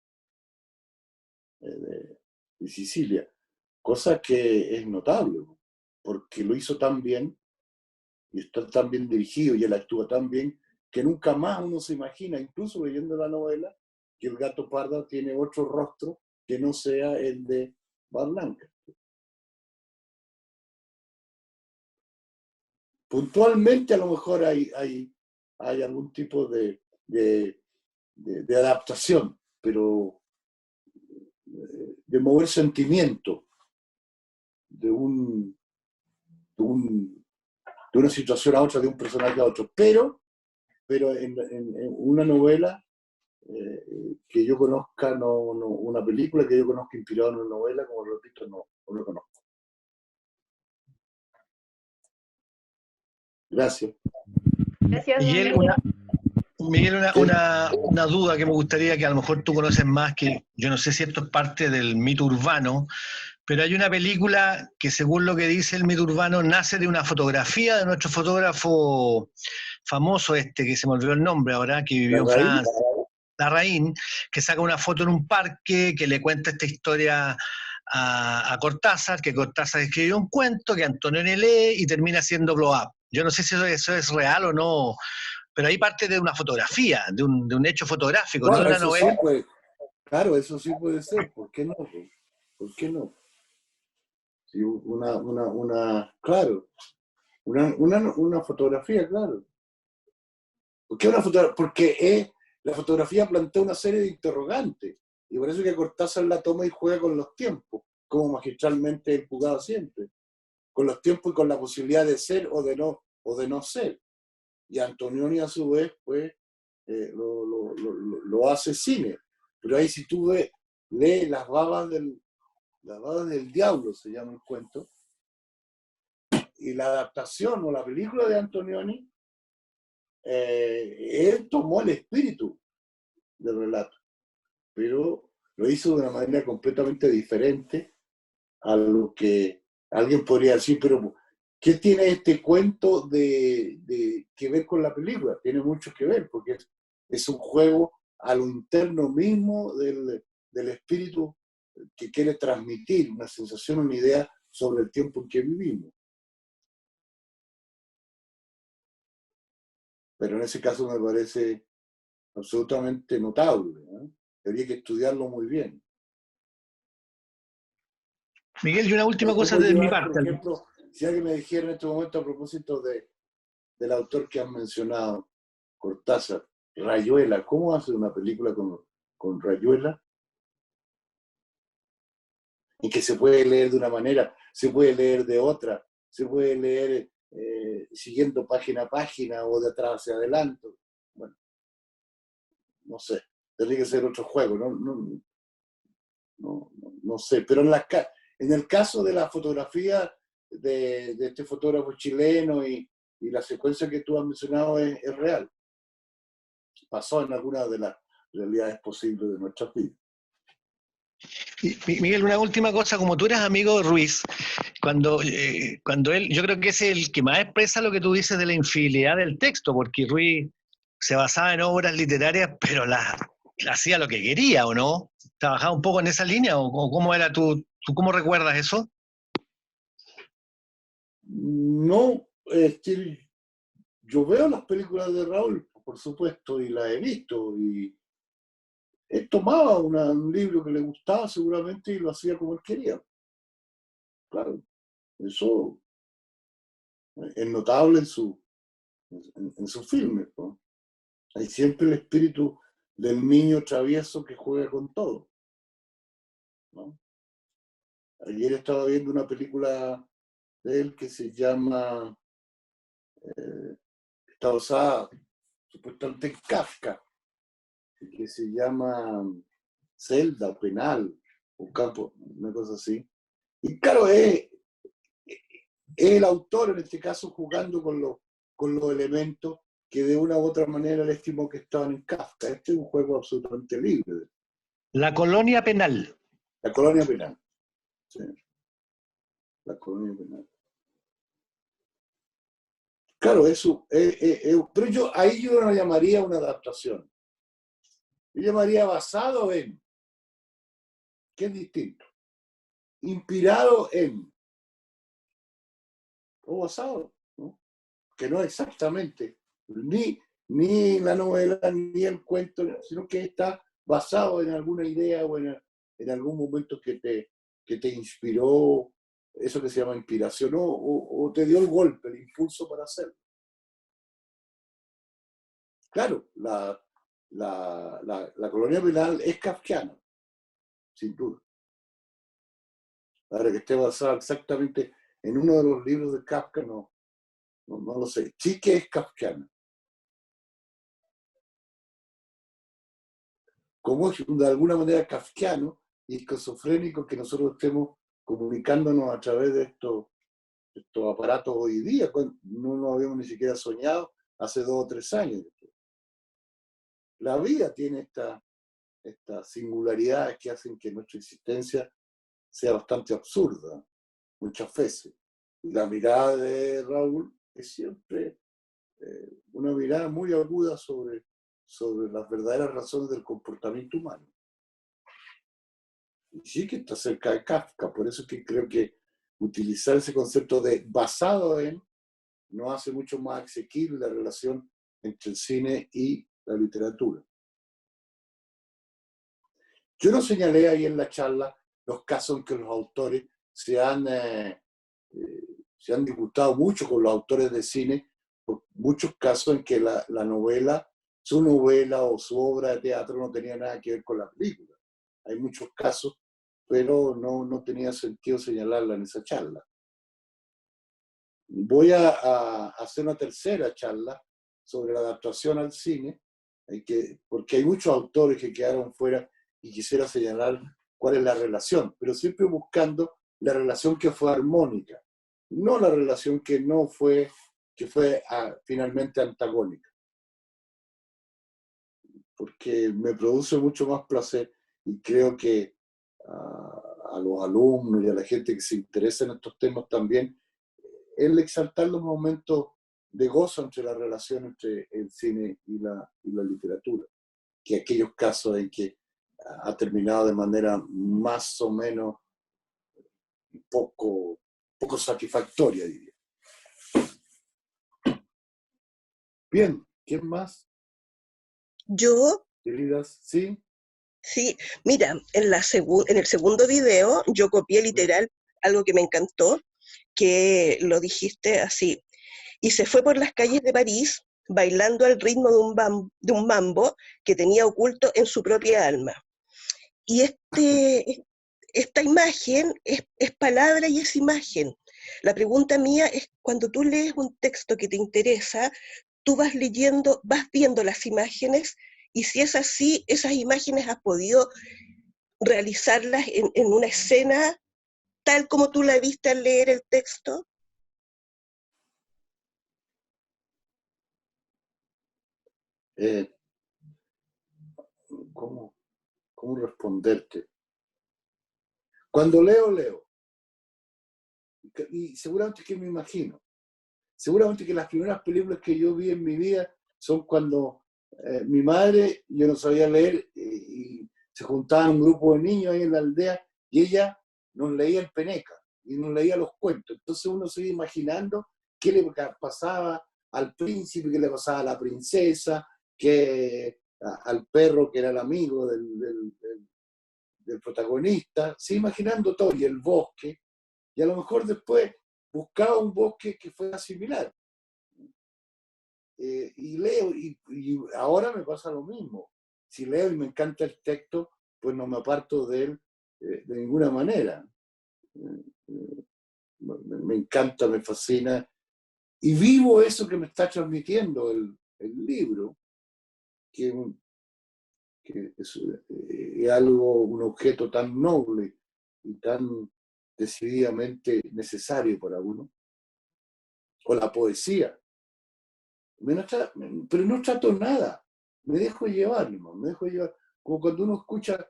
de Sicilia, cosa que es notable, porque lo hizo tan bien, y está tan bien dirigido, y él actúa tan bien, que nunca más uno se imagina, incluso leyendo la novela, que el gato pardo tiene otro rostro que no sea el de Val Lancaster. Puntualmente a lo mejor hay algún tipo de adaptación, pero de mover sentimiento de una situación a otra, de un personaje a otro, pero en una novela que yo conozca, una película que yo conozca inspirada en una novela, como repito, no lo conozco. Gracias.
Gracias, don
Miguel, Miguel, una duda que me gustaría que a lo mejor tú conoces más, que yo no sé si esto es parte del mito urbano, pero hay una película que según lo que dice el mito urbano nace de una fotografía de nuestro fotógrafo famoso que se me olvidó el nombre ahora, que vivió en
¿Larraín?
Francia, Larraín, que saca una foto en un parque, que le cuenta esta historia a Cortázar, que Cortázar escribió un cuento, que Antonioni lee y termina siendo blow up. Yo no sé si eso es real o no, pero ahí parte de una fotografía, de un hecho fotográfico, no de
Bueno,
una
eso sí,
novela.
pues, claro, eso sí puede ser. ¿Por qué no? ¿Por qué no? Sí, claro, una fotografía, claro. ¿Por qué una fotografía? Porque la fotografía plantea una serie de interrogantes. Y por eso que Cortázar la toma y juega con los tiempos, como magistralmente él jugaba siempre. Con los tiempos y con la posibilidad de ser o de no ser. Y Antonioni a su vez, pues, lo hace cine. Pero ahí si tú lees Las babas del diablo, se llama el cuento, y la adaptación o la película de Antonioni, él tomó el espíritu del relato, pero lo hizo de una manera completamente diferente a lo que alguien podría decir, pero ¿qué tiene este cuento que ver con la película? Tiene mucho que ver, porque es un juego a lo interno mismo del espíritu que quiere transmitir una sensación, una idea sobre el tiempo en que vivimos. Pero en ese caso me parece absolutamente notable, ¿no? Habría que estudiarlo muy bien.
Miguel, y una última cosa
¿Cómo
de mi
llevar, por
parte.
ejemplo, si alguien me dijera en este momento a propósito del autor que han mencionado, Cortázar, Rayuela, ¿cómo hace una película con Rayuela? Y que se puede leer de una manera, se puede leer de otra, se puede leer siguiendo página a página o de atrás hacia adelante. Bueno, no sé, tendría que ser otro juego, no sé, pero en el caso de la fotografía de este fotógrafo chileno y la secuencia que tú has mencionado es real. Pasó en alguna de las realidades posibles de nuestras vidas.
Miguel, una última cosa, como tú eres amigo de Ruiz, cuando él, yo creo que es el que más expresa lo que tú dices de la infidelidad del texto, porque Ruiz se basaba en obras literarias, pero hacía lo que quería, ¿o no? ¿Trabajaba un poco en esa línea o cómo era tú cómo recuerdas eso?
No, yo veo las películas de Raúl, por supuesto, y las he visto, y él tomaba un libro que le gustaba seguramente y lo hacía como él quería. Claro, eso es notable en sus filmes, ¿no? Hay siempre el espíritu del niño travieso que juega con todo, ¿no? Ayer estaba viendo una película de él que se llama, está basada supuestamente en Kafka, que se llama Celda o Penal o Campo, una cosa así. Y claro, es el autor en este caso jugando con los elementos que de una u otra manera le estimó que estaban en Kafka. Este es un juego absolutamente libre.
La colonia penal.
La colonia penal. Sí. La colonia penal. Claro, eso. Pero ahí yo no llamaría una adaptación. Yo llamaría basado en, que es distinto. Inspirado en, o basado, ¿no? Que no exactamente ni la novela ni el cuento, sino que está basado en alguna idea o en algún momento que te inspiró, eso que se llama inspiración, o te dio el golpe, el impulso para hacerlo. Claro, la colonia penal es kafkiana, sin duda. Ahora que esté basada exactamente en uno de los libros de Kafka, no lo sé. Sí que es kafkiana. Como es de alguna manera kafkiano y esquizofrénico que nosotros estemos comunicándonos a través de estos aparatos hoy día, no lo habíamos ni siquiera soñado hace 2 o 3 años. La vida tiene estas singularidades que hacen que nuestra existencia sea bastante absurda, muchas veces. Y la mirada de Raúl es siempre una mirada muy aguda sobre las verdaderas razones del comportamiento humano. Y sí que está cerca de Kafka, por eso es que creo que utilizar ese concepto de basado en nos hace mucho más asequible la relación entre el cine y la literatura. Yo no señalé ahí en la charla los casos en que los autores se han disgustado mucho con los autores de cine, por muchos casos en que la novela, su novela o su obra de teatro no tenía nada que ver con la película. Hay muchos casos, pero no tenía sentido señalarla en esa charla. Voy a hacer una tercera charla sobre la adaptación al cine, porque hay muchos autores que quedaron fuera y quisiera señalar cuál es la relación, pero siempre buscando la relación que fue armónica, no la relación que no fue, que fue finalmente antagónica. Porque me produce mucho más placer y creo que a los alumnos y a la gente que se interesa en estos temas también, el exaltar los momentos de gozo entre la relación entre el cine y la literatura, que aquellos casos en que ha terminado de manera más o menos poco satisfactoria, diría. Bien, ¿quién más?
Yo,
Queridas, ¿sí?
sí, mira, en el segundo video yo copié literal algo que me encantó, que lo dijiste así. Y se fue por las calles de París bailando al ritmo de un mambo que tenía oculto en su propia alma. Y esta imagen es palabra y es imagen. La pregunta mía es, cuando tú lees un texto que te interesa, tú vas leyendo, vas viendo las imágenes, y si es así, esas imágenes has podido realizarlas en una escena tal como tú la viste al leer el texto.
¿Cómo responderte? Cuando leo. Y seguramente que me imagino. Seguramente que las primeras películas que yo vi en mi vida son cuando mi madre, yo no sabía leer, y se juntaban un grupo de niños ahí en la aldea y ella nos leía el Peneca y nos leía los cuentos. Entonces uno se iba imaginando qué le pasaba al príncipe, qué le pasaba a la princesa, al perro que era el amigo del protagonista, se iba imaginando todo, y el bosque, y a lo mejor después buscaba un bosque que fuera similar. Y leo, y ahora me pasa lo mismo. Si leo y me encanta el texto, pues no me aparto de él de ninguna manera. Me encanta, me fascina, y vivo eso que me está transmitiendo el libro, que es algo, un objeto tan noble y tan decididamente necesario para uno. O la poesía. Pero no trato nada, me dejo llevar, como cuando uno escucha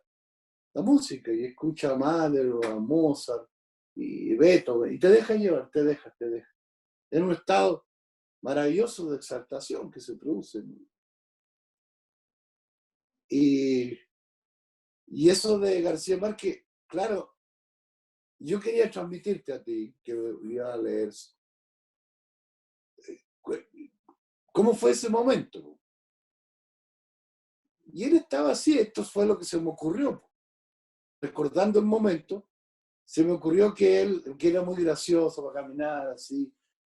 la música y escucha a Mahler o a Mozart y Beethoven, y te deja llevar, te deja. En un estado maravilloso de exaltación que se produce. Y eso de García Márquez, claro, yo quería transmitirte a ti, que iba a leer, ¿cómo fue ese momento? Y él estaba así, esto fue lo que se me ocurrió. Recordando el momento, se me ocurrió que él, que era muy gracioso para caminar así,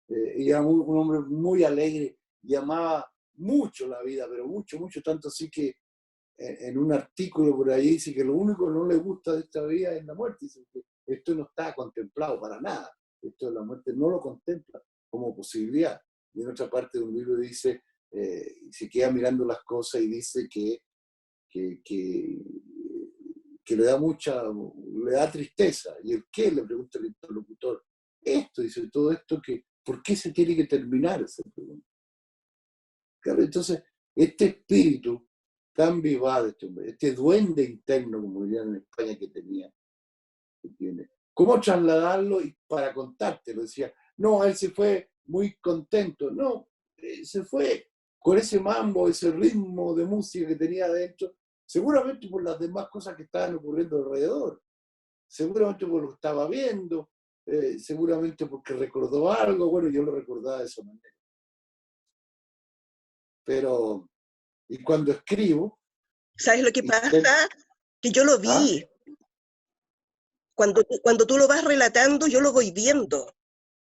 y era un hombre muy alegre, y amaba mucho la vida, pero mucho, tanto así que en un artículo por ahí dice que lo único que no le gusta de esta vida es la muerte. Dice que esto no está contemplado para nada, esto de la muerte no lo contempla como posibilidad. Y en otra parte de un libro dice, se queda mirando las cosas y dice que le da tristeza. ¿Y el qué? Le pregunta el interlocutor. esto, dice, todo esto que, ¿por qué se tiene que terminar? Se pregunta. Claro, entonces, este espíritu tan vivado, este duende interno, como dirían en España, que tiene, ¿cómo trasladarlo para contártelo? Decía, no, él se fue muy contento. No, se fue con ese mambo, ese ritmo de música que tenía adentro, seguramente por las demás cosas que estaban ocurriendo alrededor, seguramente por lo que estaba viendo, seguramente porque recordó algo. Bueno, yo lo recordaba de esa manera. Pero, y cuando escribo...
¿Sabes lo que pasa? Que yo lo vi. Cuando tú lo vas relatando, yo lo voy viendo.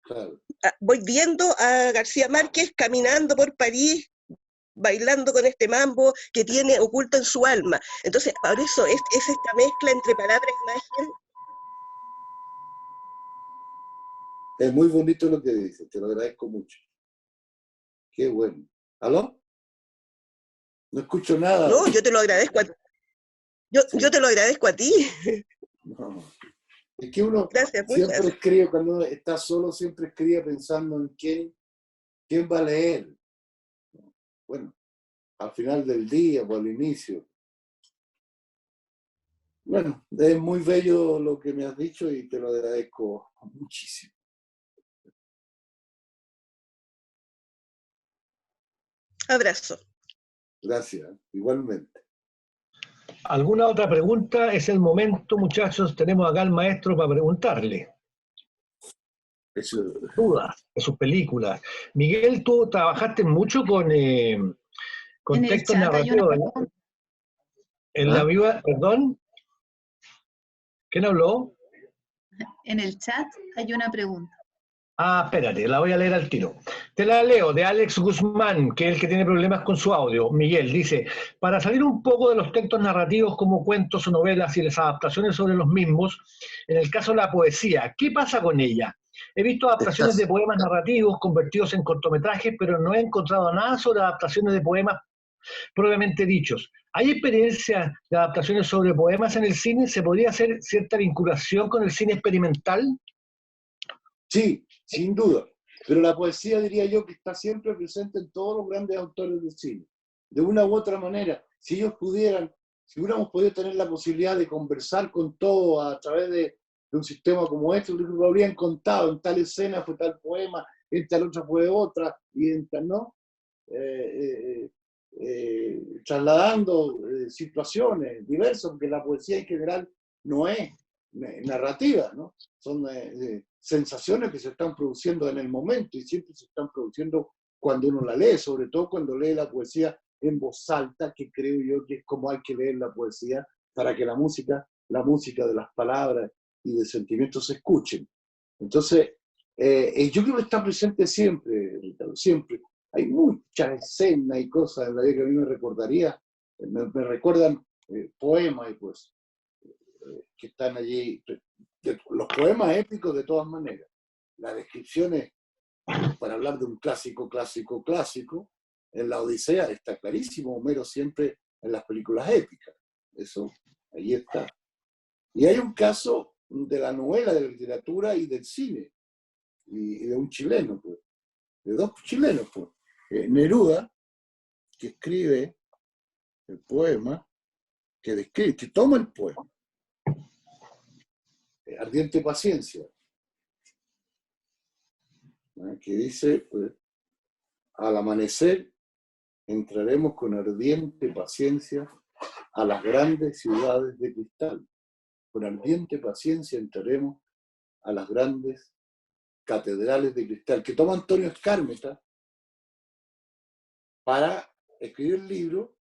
Claro.
Voy viendo a García Márquez caminando por París, bailando con este mambo que tiene oculto en su alma. Entonces, por eso es esta mezcla entre palabra e imagen.
Es muy bonito lo que dices, te lo agradezco mucho. Qué bueno. ¿Aló? No escucho nada.
No, yo te lo agradezco a ti. Yo te lo agradezco a ti.
No. Es que uno
Gracias,
siempre escribe, cuando uno está solo, siempre escribe pensando en quién va a leer. Bueno, al final del día o al inicio. Bueno, es muy bello lo que me has dicho y te lo agradezco muchísimo.
Abrazo.
Gracias, igualmente.
¿Alguna otra pregunta? Es el momento, muchachos. Tenemos acá al maestro para preguntarle. Dudas de sus películas. Miguel, tú trabajaste mucho con textos narrativos. En la viva, perdón. ¿Quién habló?
En el chat hay una pregunta.
Ah, espérate, la voy a leer al tiro. Te la leo, de Alex Guzmán, que es el que tiene problemas con su audio. Miguel dice, para salir un poco de los textos narrativos como cuentos o novelas y las adaptaciones sobre los mismos, en el caso de la poesía, ¿qué pasa con ella? He visto adaptaciones de poemas narrativos convertidos en cortometrajes, pero no he encontrado nada sobre adaptaciones de poemas propiamente dichos. ¿Hay experiencias de adaptaciones sobre poemas en el cine? ¿Se podría hacer cierta vinculación con el cine experimental?
Sí, sin duda. Pero la poesía, diría yo, que está siempre presente en todos los grandes autores del cine. De una u otra manera, si ellos pudieran, si hubiéramos podido tener la posibilidad de conversar con todos a través de un sistema como este, lo habrían contado, en tal escena fue tal poema, en tal otra fue otra, y en tal, ¿no? Trasladando situaciones diversas, porque la poesía en general no es narrativa, ¿no? Son sensaciones que se están produciendo en el momento y siempre se están produciendo cuando uno la lee, sobre todo cuando lee la poesía en voz alta, que creo yo que es como hay que leer la poesía para que la música de las palabras y de sentimientos se escuchen. Entonces, yo creo que está presente siempre, Ricardo, siempre. Hay muchas escenas y cosas en la vida que a mí me recordaría, me recuerdan poemas y pues que están allí, los poemas épicos de todas maneras, las descripciones, para hablar de un clásico, en la Odisea está clarísimo, Homero siempre en las películas épicas, eso, ahí está. Y hay un caso de la novela, de la literatura y del cine, y de un chileno, pues, de dos chilenos, pues. Neruda, que escribe el poema, que describe, que toma el poema, Ardiente Paciencia, que dice, pues, al amanecer entraremos con ardiente paciencia a las grandes ciudades de cristal. Con ardiente paciencia entraremos a las grandes catedrales de cristal, que toma Antonio Escármeta para escribir el libro,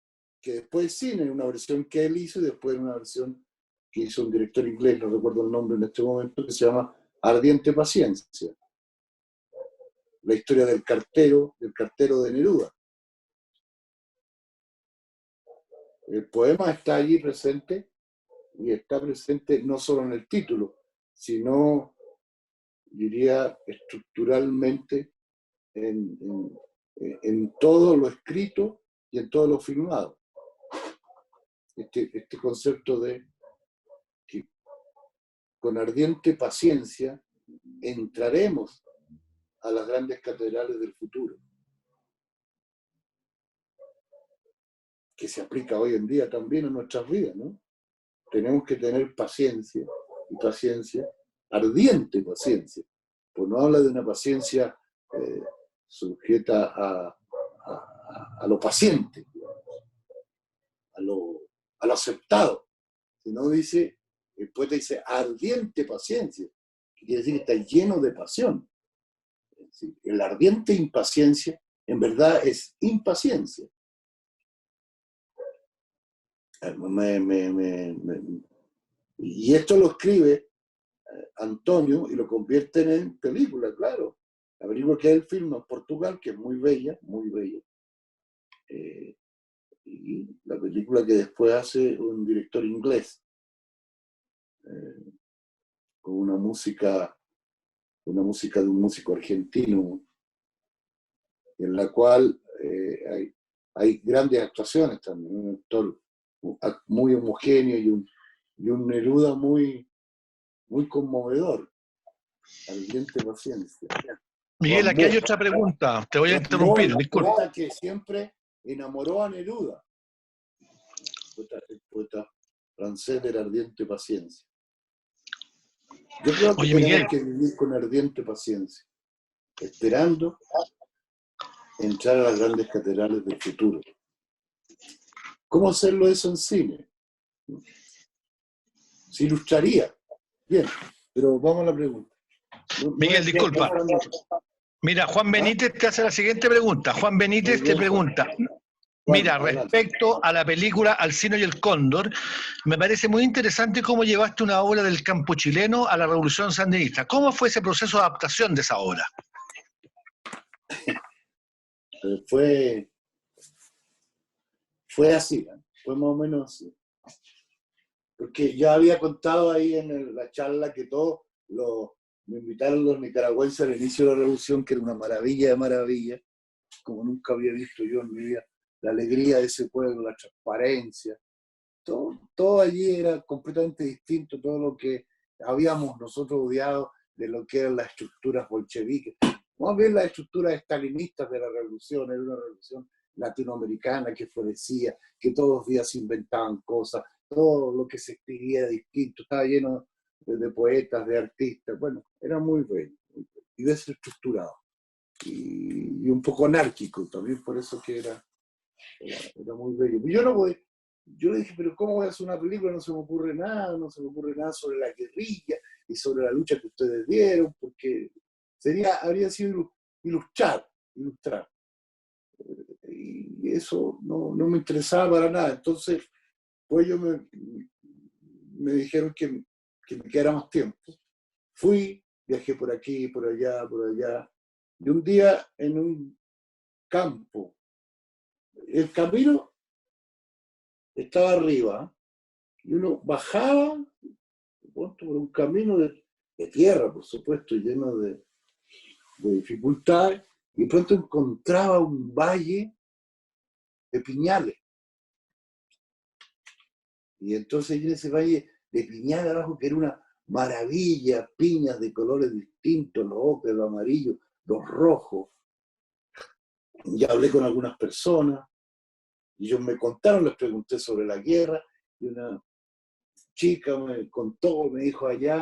que después es cine, en una versión que él hizo y después en una versión que hizo un director inglés, no recuerdo el nombre en este momento, que se llama Ardiente Paciencia. La historia del cartero de Neruda. El poema está allí presente y está presente no solo en el título, sino, diría, estructuralmente en todo lo escrito y en todo lo filmado. Este concepto de que con ardiente paciencia entraremos a las grandes catedrales del futuro, que se aplica hoy en día también en nuestras vidas, ¿no? Tenemos que tener paciencia, y paciencia, ardiente paciencia, pues no habla de una paciencia sujeta a lo paciente, a lo aceptado, sino dice, el poeta dice ardiente paciencia, que quiere decir que está lleno de pasión. Es decir, el ardiente impaciencia en verdad es impaciencia. Y esto lo escribe Antonio y lo convierten en película, claro. La película que él filma en Portugal, que es muy bella, muy bella. Y la película que después hace un director inglés, con una música de un músico argentino, en la cual hay grandes actuaciones también, un actor muy homogéneo y un Neruda muy conmovedor. Ardiente paciencia.
Miguel, aquí hay otra pregunta. Te voy a interrumpir, disculpa.
El que siempre enamoró a Neruda. El poeta francés de la ardiente paciencia. Yo creo que tenemos que vivir con ardiente paciencia, esperando entrar a las grandes catedrales del futuro. ¿Cómo hacerlo eso en cine? Se ilustraría. Bien, pero vamos a la pregunta.
Miguel, disculpa. Mira, Juan Benítez te hace la siguiente pregunta. Juan Benítez te pregunta, mira, respecto a la película Alcino y el Cóndor, me parece muy interesante cómo llevaste una obra del campo chileno a la Revolución Sandinista. ¿Cómo fue ese proceso de adaptación de esa obra?
Fue así, fue más o menos así. Porque ya había contado ahí en la charla que me invitaron los nicaragüenses al inicio de la revolución, que era una maravilla de maravillas, como nunca había visto yo en mi vida, la alegría de ese pueblo, la transparencia, todo allí era completamente distinto, todo lo que habíamos nosotros odiado de lo que eran las estructuras bolcheviques. Más bien las estructuras estalinistas de la revolución, era una revolución latinoamericana que florecía, que todos los días se inventaban cosas, todo lo que se escribía era distinto, estaba lleno de poetas, de artistas, bueno, era muy bello y desestructurado y un poco anárquico también, por eso que era muy bello. Yo le dije, pero ¿cómo voy a hacer una película? No se me ocurre nada sobre la guerrilla y sobre la lucha que ustedes dieron, porque habría sido ilustrar. Y eso no me interesaba para nada. Entonces, pues ellos me dijeron que me quedara más tiempo. Fui, viajé por aquí, por allá, y un día en un campo, el camino estaba arriba, y uno bajaba por un camino de tierra, por supuesto, lleno de dificultades, y pronto encontraba un valle de piñales. Y entonces en ese valle de piñales abajo, que era una maravilla, piñas de colores distintos, los ocres, los amarillos, los rojos. Y hablé con algunas personas, y ellos me contaron, les pregunté sobre la guerra, y una chica me contó, me dijo, allá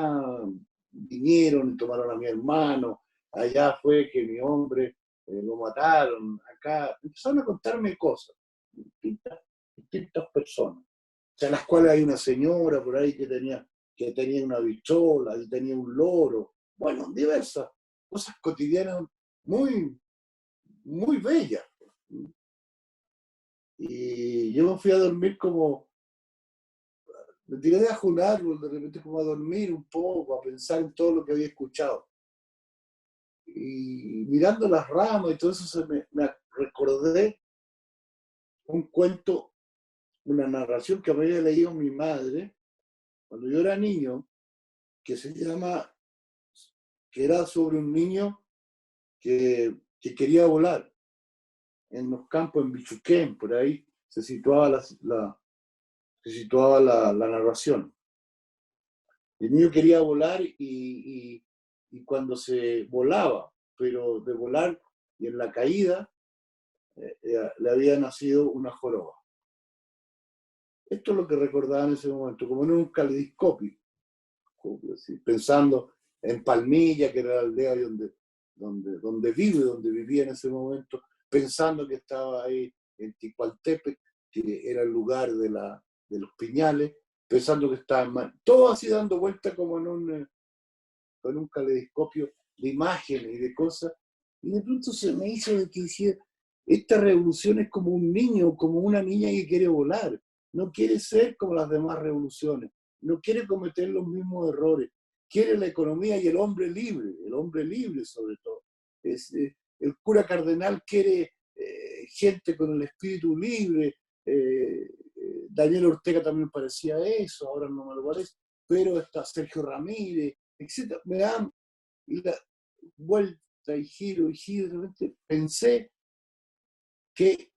vinieron y tomaron a mi hermano, allá fue que mi hombre lo mataron, acá. Empezaron a contarme cosas, distintas personas. O sea, en las cuales hay una señora por ahí que tenía una bichola y tenía un loro. Bueno, diversas cosas cotidianas muy, muy bellas. Y yo me fui a dormir me tiré debajo de un árbol, de repente como a dormir un poco, a pensar en todo lo que había escuchado. Y mirando las ramas y todo eso, me recordé un cuento, una narración que me había leído mi madre cuando yo era niño, que era sobre un niño que quería volar en los campos, en Bichuquén, por ahí se situaba la narración. El niño quería volar y y cuando se volaba, pero de volar y en la caída le había nacido una joroba. Esto es lo que recordaba en ese momento, como en un caleidoscopio, pensando en Palmilla, que era la aldea donde vivía en ese momento, pensando que estaba ahí en Ticualtepec, que era el lugar de los Piñales, pensando que estaba en Mal. Todo así dando vuelta como en un caleidoscopio de imágenes y de cosas, y de pronto se me hizo de que decía, esta revolución es como un niño, como una niña que quiere volar, no quiere ser como las demás revoluciones, no quiere cometer los mismos errores, quiere la economía y el hombre libre sobre todo. El cura cardenal quiere gente con el espíritu libre, Daniel Ortega también parecía eso, ahora no me lo parece, pero está Sergio Ramírez, etc. Me dan la vuelta y giro, de repente pensé que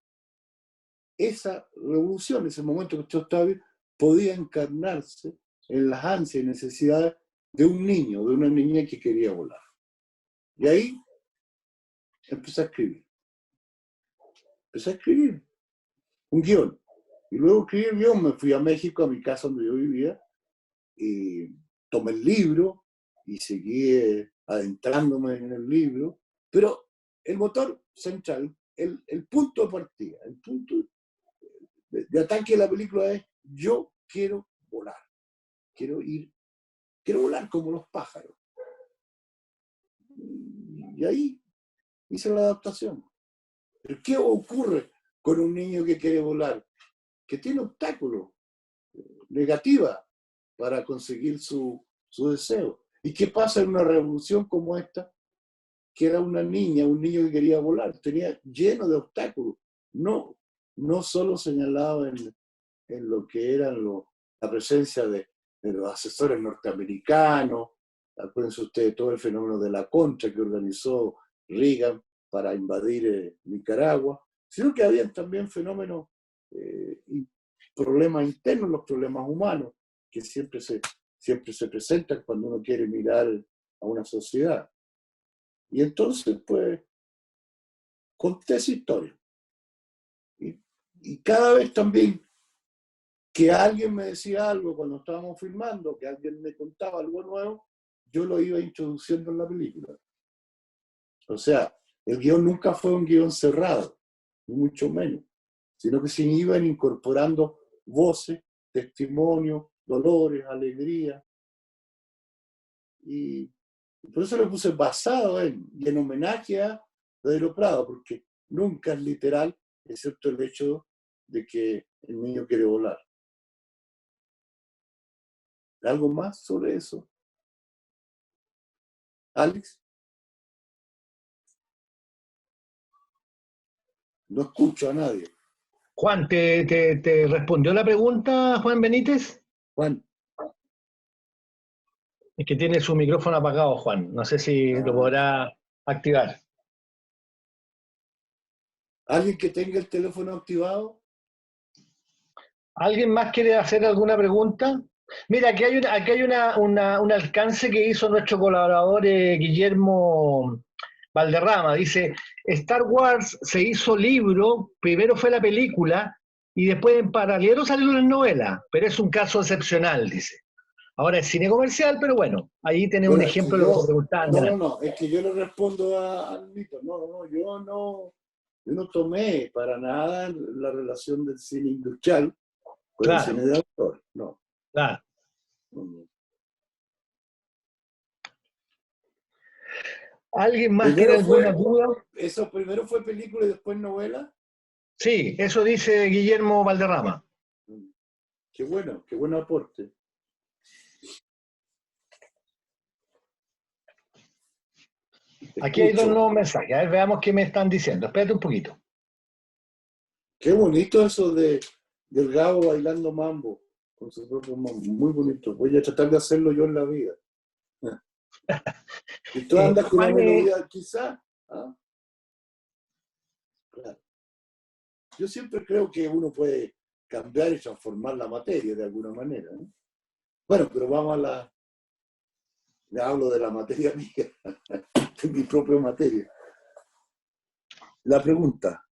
esa revolución, ese momento que yo estaba viendo, podía encarnarse en las ansias y necesidades de un niño, de una niña que quería volar. Y ahí empecé a escribir. Empecé a escribir un guión. Y luego escribí el guión, me fui a México, a mi casa donde yo vivía, y tomé el libro y seguí adentrándome en el libro. Pero el motor central, el punto de partida, el punto de ataque de la película es: yo quiero volar, quiero volar como los pájaros. Y ahí hice la adaptación. ¿Pero qué ocurre con un niño que quiere volar? Que tiene obstáculos, negativa para conseguir su deseo. ¿Y qué pasa en una revolución como esta? Que era una niña, un niño que quería volar, tenía lleno de obstáculos, no solo señalado en lo que era la presencia de los asesores norteamericanos. Acuérdense ustedes todo el fenómeno de la Contra que organizó Reagan para invadir Nicaragua, sino que había también fenómenos y problemas internos, los problemas humanos, que siempre se presentan cuando uno quiere mirar a una sociedad. Y entonces, pues, conté esa historia. Y cada vez también que alguien me decía algo cuando estábamos filmando, que alguien me contaba algo nuevo, yo lo iba introduciendo en la película. O sea, el guión nunca fue un guión cerrado, ni mucho menos, sino que se iban incorporando voces, testimonios, dolores, alegrías. Y por eso le puse basado en homenaje a Pedro Prado, porque nunca es literal, excepto el hecho de que el niño quiere volar. ¿Algo más sobre eso? ¿Alex? No escucho a nadie.
Juan, ¿te respondió la pregunta, Juan Benítez?
Juan.
Es que tiene su micrófono apagado, Juan. No sé si lo podrá activar.
¿Alguien que tenga el teléfono activado?
¿Alguien más quiere hacer alguna pregunta? Mira, aquí hay un alcance que hizo nuestro colaborador Guillermo Valderrama. Dice, Star Wars se hizo libro, primero fue la película, y después en paralelo salió la novela, pero es un caso excepcional, dice. Ahora es cine comercial, pero bueno, ahí tenemos un ejemplo de lo que preguntaban.
No, es que yo le respondo al mito. Yo no tomé para nada la relación del cine industrial con el cine de autor, no.
Claro. ¿Alguien más tiene alguna duda?
¿Eso primero fue película y después novela?
Sí, eso dice Guillermo Valderrama.
Qué buen aporte.
Aquí hay dos nuevos mensajes. A ver, veamos qué me están diciendo. Espérate un poquito.
Qué bonito eso del Gabo bailando mambo, con su propio mambo. Muy bonito. Voy a tratar de hacerlo yo en la vida. Y tú andas con una melodía, quizá. ¿Ah? Claro. Yo siempre creo que uno puede cambiar y transformar la materia de alguna manera, ¿no? Bueno, pero vamos Le hablo de la materia mía, de mi propia materia. La pregunta.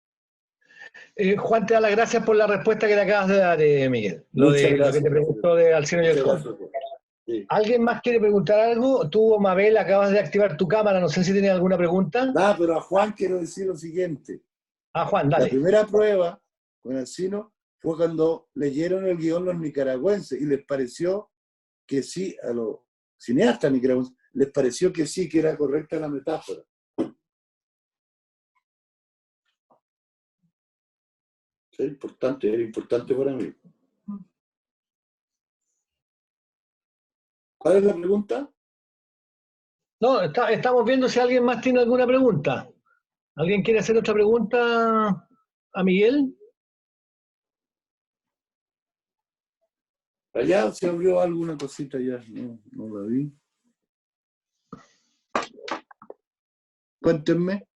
Juan te da las gracias por la respuesta que le acabas de dar, Miguel.
Muchas
Lo que
gracias.
te preguntó de Alcino y el
Muchas
Conde.
gracias. Sí.
¿Alguien más quiere preguntar algo? Tú, Mabel, acabas de activar tu cámara, no sé si tienes alguna pregunta.
Pero a Juan quiero decir lo siguiente.
Juan,
La
dale.
primera prueba con Alcino fue cuando leyeron el guión los nicaragüenses y les pareció que sí, a los cineastas nicaragüenses, les pareció que sí, que era correcta la metáfora. Era importante para mí. ¿Cuál es la pregunta?
No, estamos viendo si alguien más tiene alguna pregunta. ¿Alguien quiere hacer otra pregunta a Miguel?
Allá se abrió alguna cosita ya, no la vi. Cuéntenme.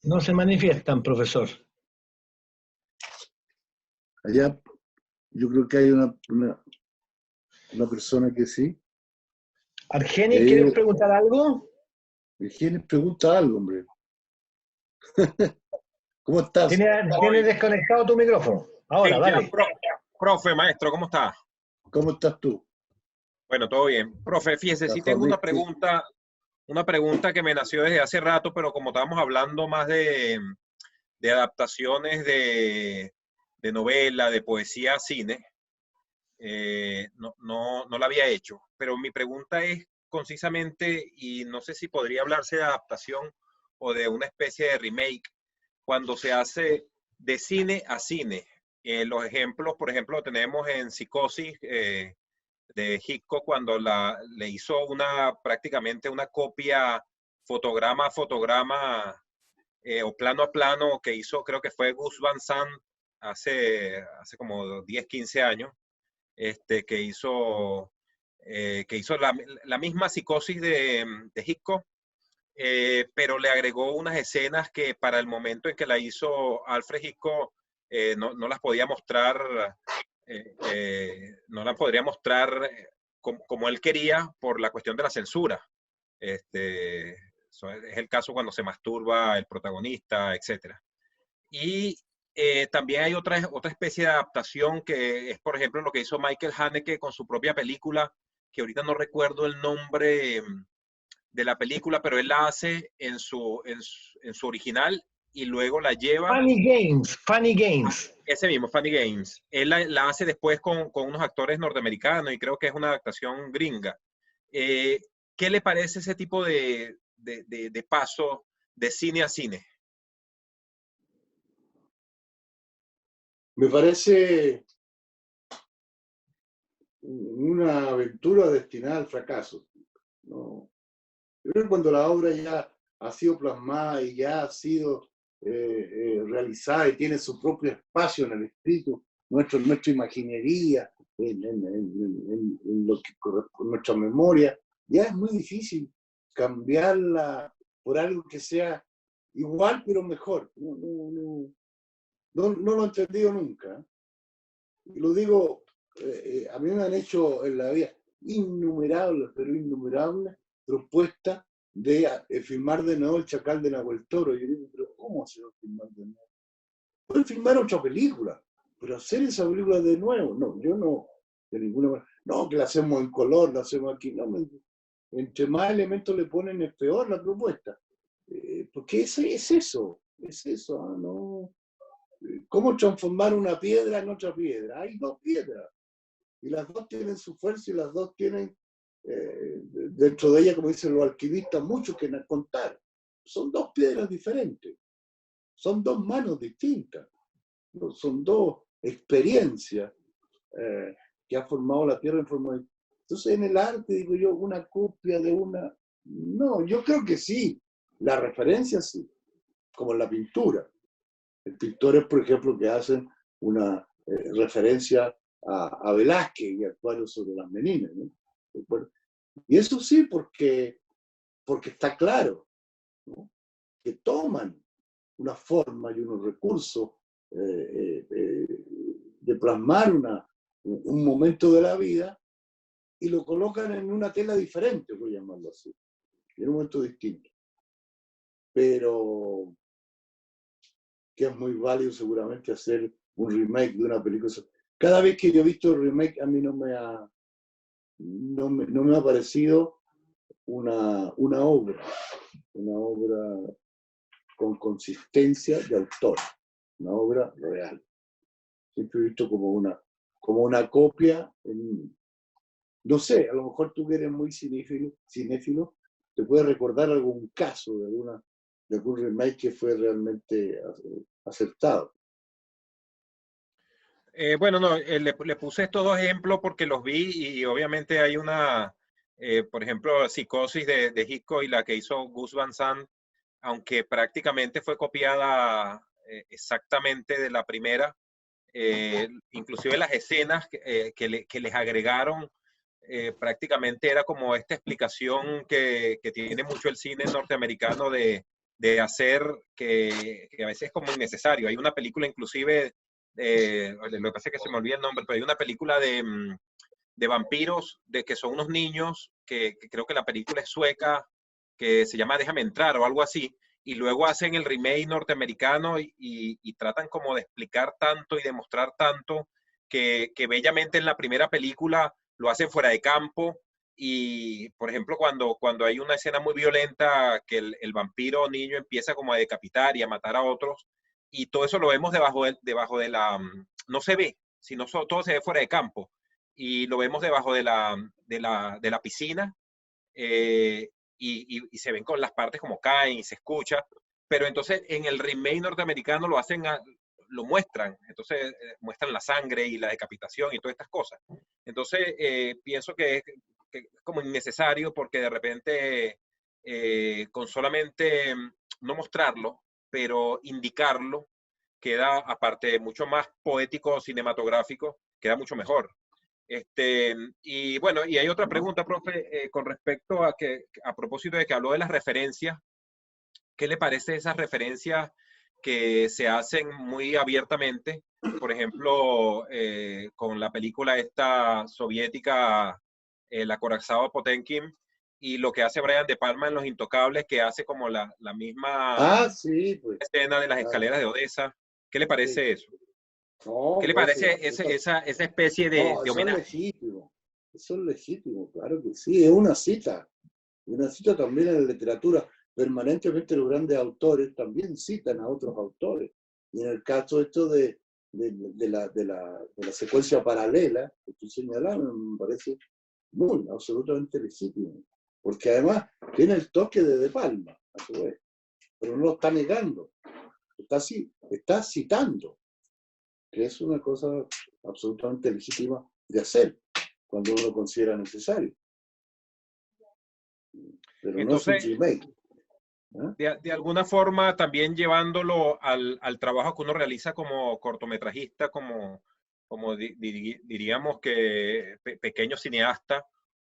No se manifiestan, profesor.
Allá yo creo que hay una persona que sí.
Argenis, ¿quieres preguntar algo?
Argenis pregunta algo, hombre. ¿Cómo estás?
Tienes desconectado tu micrófono. Ahora,
Sí,
dale.
Profe, maestro, ¿cómo está?
¿Cómo estás tú?
Bueno, todo bien. Profe, fíjese, sí tengo una pregunta que me nació desde hace rato, pero como estábamos hablando más de adaptaciones de novela, de poesía a cine, no la había hecho. Pero mi pregunta es concisamente, y no sé si podría hablarse de adaptación o de una especie de remake, cuando se hace de cine a cine. Los ejemplos, por ejemplo, tenemos en Psicosis de Hitchcock, cuando le hizo prácticamente una copia fotograma a fotograma o plano a plano que hizo, creo que fue Gus Van Sant hace como 10, 15 años, que hizo la misma Psicosis de Hitchcock, pero le agregó unas escenas que para el momento en que la hizo Alfred Hitchcock no las podía mostrar, no las podría mostrar como él quería por la cuestión de la censura. Es el caso cuando se masturba el protagonista, etc. Y también hay otra especie de adaptación que es, por ejemplo, lo que hizo Michael Haneke con su propia película, que ahorita no recuerdo el nombre de la película, pero él la hace en su original y luego la lleva...
Funny Games.
Ese mismo, Funny Games. Él la hace después con unos actores norteamericanos y creo que es una adaptación gringa. ¿Qué le parece ese tipo de paso de cine a cine?
Me parece una aventura destinada al fracaso. ¿No? Yo creo que cuando la obra ya ha sido plasmada y ya ha sido realizada y tiene su propio espacio en el espíritu, nuestra imaginería, en lo que corresponde a nuestra memoria, ya es muy difícil cambiarla por algo que sea igual pero mejor. No lo he entendido nunca. Lo digo, a mí me han hecho en la vida innumerables propuestas de filmar de nuevo El Chacal de Nahuel Toro. Yo digo, pero ¿cómo se va a filmar de nuevo? Pueden filmar otra película, pero hacer esa película de nuevo, no, yo no, de ninguna manera. No, que la hacemos en color, la hacemos aquí, no, entre más elementos le ponen es peor la propuesta. Porque es eso, no. ¿Cómo transformar una piedra en otra piedra? Hay dos piedras, y las dos tienen su fuerza y las dos tienen dentro de ella, como dicen los alquimistas, mucho que contar. Son dos piedras diferentes, son dos manos distintas, ¿no? Son dos experiencias que ha formado la Tierra en forma de... Entonces en el arte, digo yo, una copia de una... No, yo creo que sí, la referencia sí, como en la pintura. Hay pintores, por ejemplo, que hacen una referencia a Velázquez y a cuadros sobre las meninas, ¿no? Y eso sí, porque está claro, ¿no? Que toman una forma y unos recursos de plasmar un momento de la vida y lo colocan en una tela diferente, voy a llamarlo así, en un momento distinto. Pero que es muy válido seguramente hacer un remake de una película. Cada vez que yo he visto el remake, a mí no me ha parecido una obra con consistencia de autor, una obra real. Siempre he visto como una copia. No sé, a lo mejor tú que eres muy cinéfilo, te puedes recordar algún caso de algún remake que fue realmente acertado.
Bueno, no, le puse estos dos ejemplos porque los vi y obviamente hay una, por ejemplo, Psicosis de Hitchcock y la que hizo Gus Van Sant, aunque prácticamente fue copiada exactamente de la primera, inclusive las escenas que les agregaron, prácticamente era como esta explicación que tiene mucho el cine norteamericano de hacer que a veces es como innecesario. Hay una película inclusive, lo que pasa es que se me olvida el nombre, pero hay una película de vampiros, de que son unos niños, que creo que la película es sueca, que se llama Déjame entrar o algo así, y luego hacen el remake norteamericano y tratan como de explicar tanto y demostrar tanto que bellamente en la primera película lo hacen fuera de campo. Y, por ejemplo, cuando hay una escena muy violenta que el vampiro niño empieza como a decapitar y a matar a otros, y todo eso lo vemos debajo de la... No se ve, sino todo se ve fuera de campo. Y lo vemos debajo de la piscina, y se ven con las partes como caen y se escucha. Pero entonces en el remake norteamericano lo muestran. Entonces muestran la sangre y la decapitación y todas estas cosas. Entonces pienso que es como innecesario porque de repente con solamente no mostrarlo, pero indicarlo, queda, aparte mucho más poético, cinematográfico, queda mucho mejor. Y bueno, y hay otra pregunta, profe, con respecto a propósito de que habló de las referencias, ¿qué le parece esas referencias que se hacen muy abiertamente? Por ejemplo, con la película esta soviética, La Acorazado Potemkin, y lo que hace Brian De Palma en Los Intocables, que hace como la misma
Sí, pues.
escena de las escaleras de Odessa. ¿Qué le parece
Sí.
eso?
No,
¿Qué le
pues,
parece esa especie de
eso es
homenaje?
legítimo. Eso es legítimo, claro que sí. Es una cita. Una cita también en la literatura. Permanentemente los grandes autores también citan a otros autores. Y en el caso esto de la secuencia paralela que tú señalabas, me parece muy, absolutamente legítimo. Porque además tiene el toque de Palma, a su vez. Pero no lo está negando. Está citando, que es una cosa absolutamente legítima de hacer cuando uno lo considera necesario. Pero
Entonces,
no es un remake.
de alguna forma también llevándolo al trabajo que uno realiza como cortometrajista, como diríamos que pequeño cineasta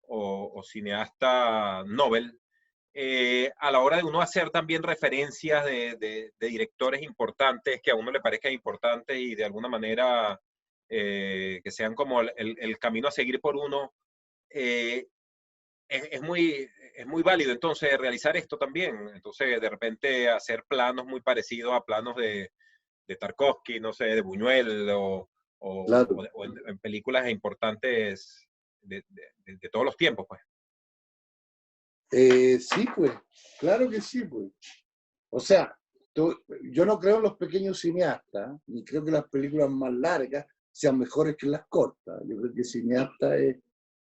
o cineasta novel, a la hora de uno hacer también referencias de directores importantes que a uno le parezcan importantes y de alguna manera que sean como el camino a seguir por uno, es, es muy válido entonces realizar esto también. Entonces, de repente hacer planos muy parecidos a planos de Tarkovsky, no sé, de Buñuel
Claro.
o en películas importantes de todos los tiempos, pues.
Sí, pues, claro que sí, pues. O sea, yo no creo en los pequeños cineastas, ni creo que las películas más largas sean mejores que las cortas. Yo creo que el cineasta es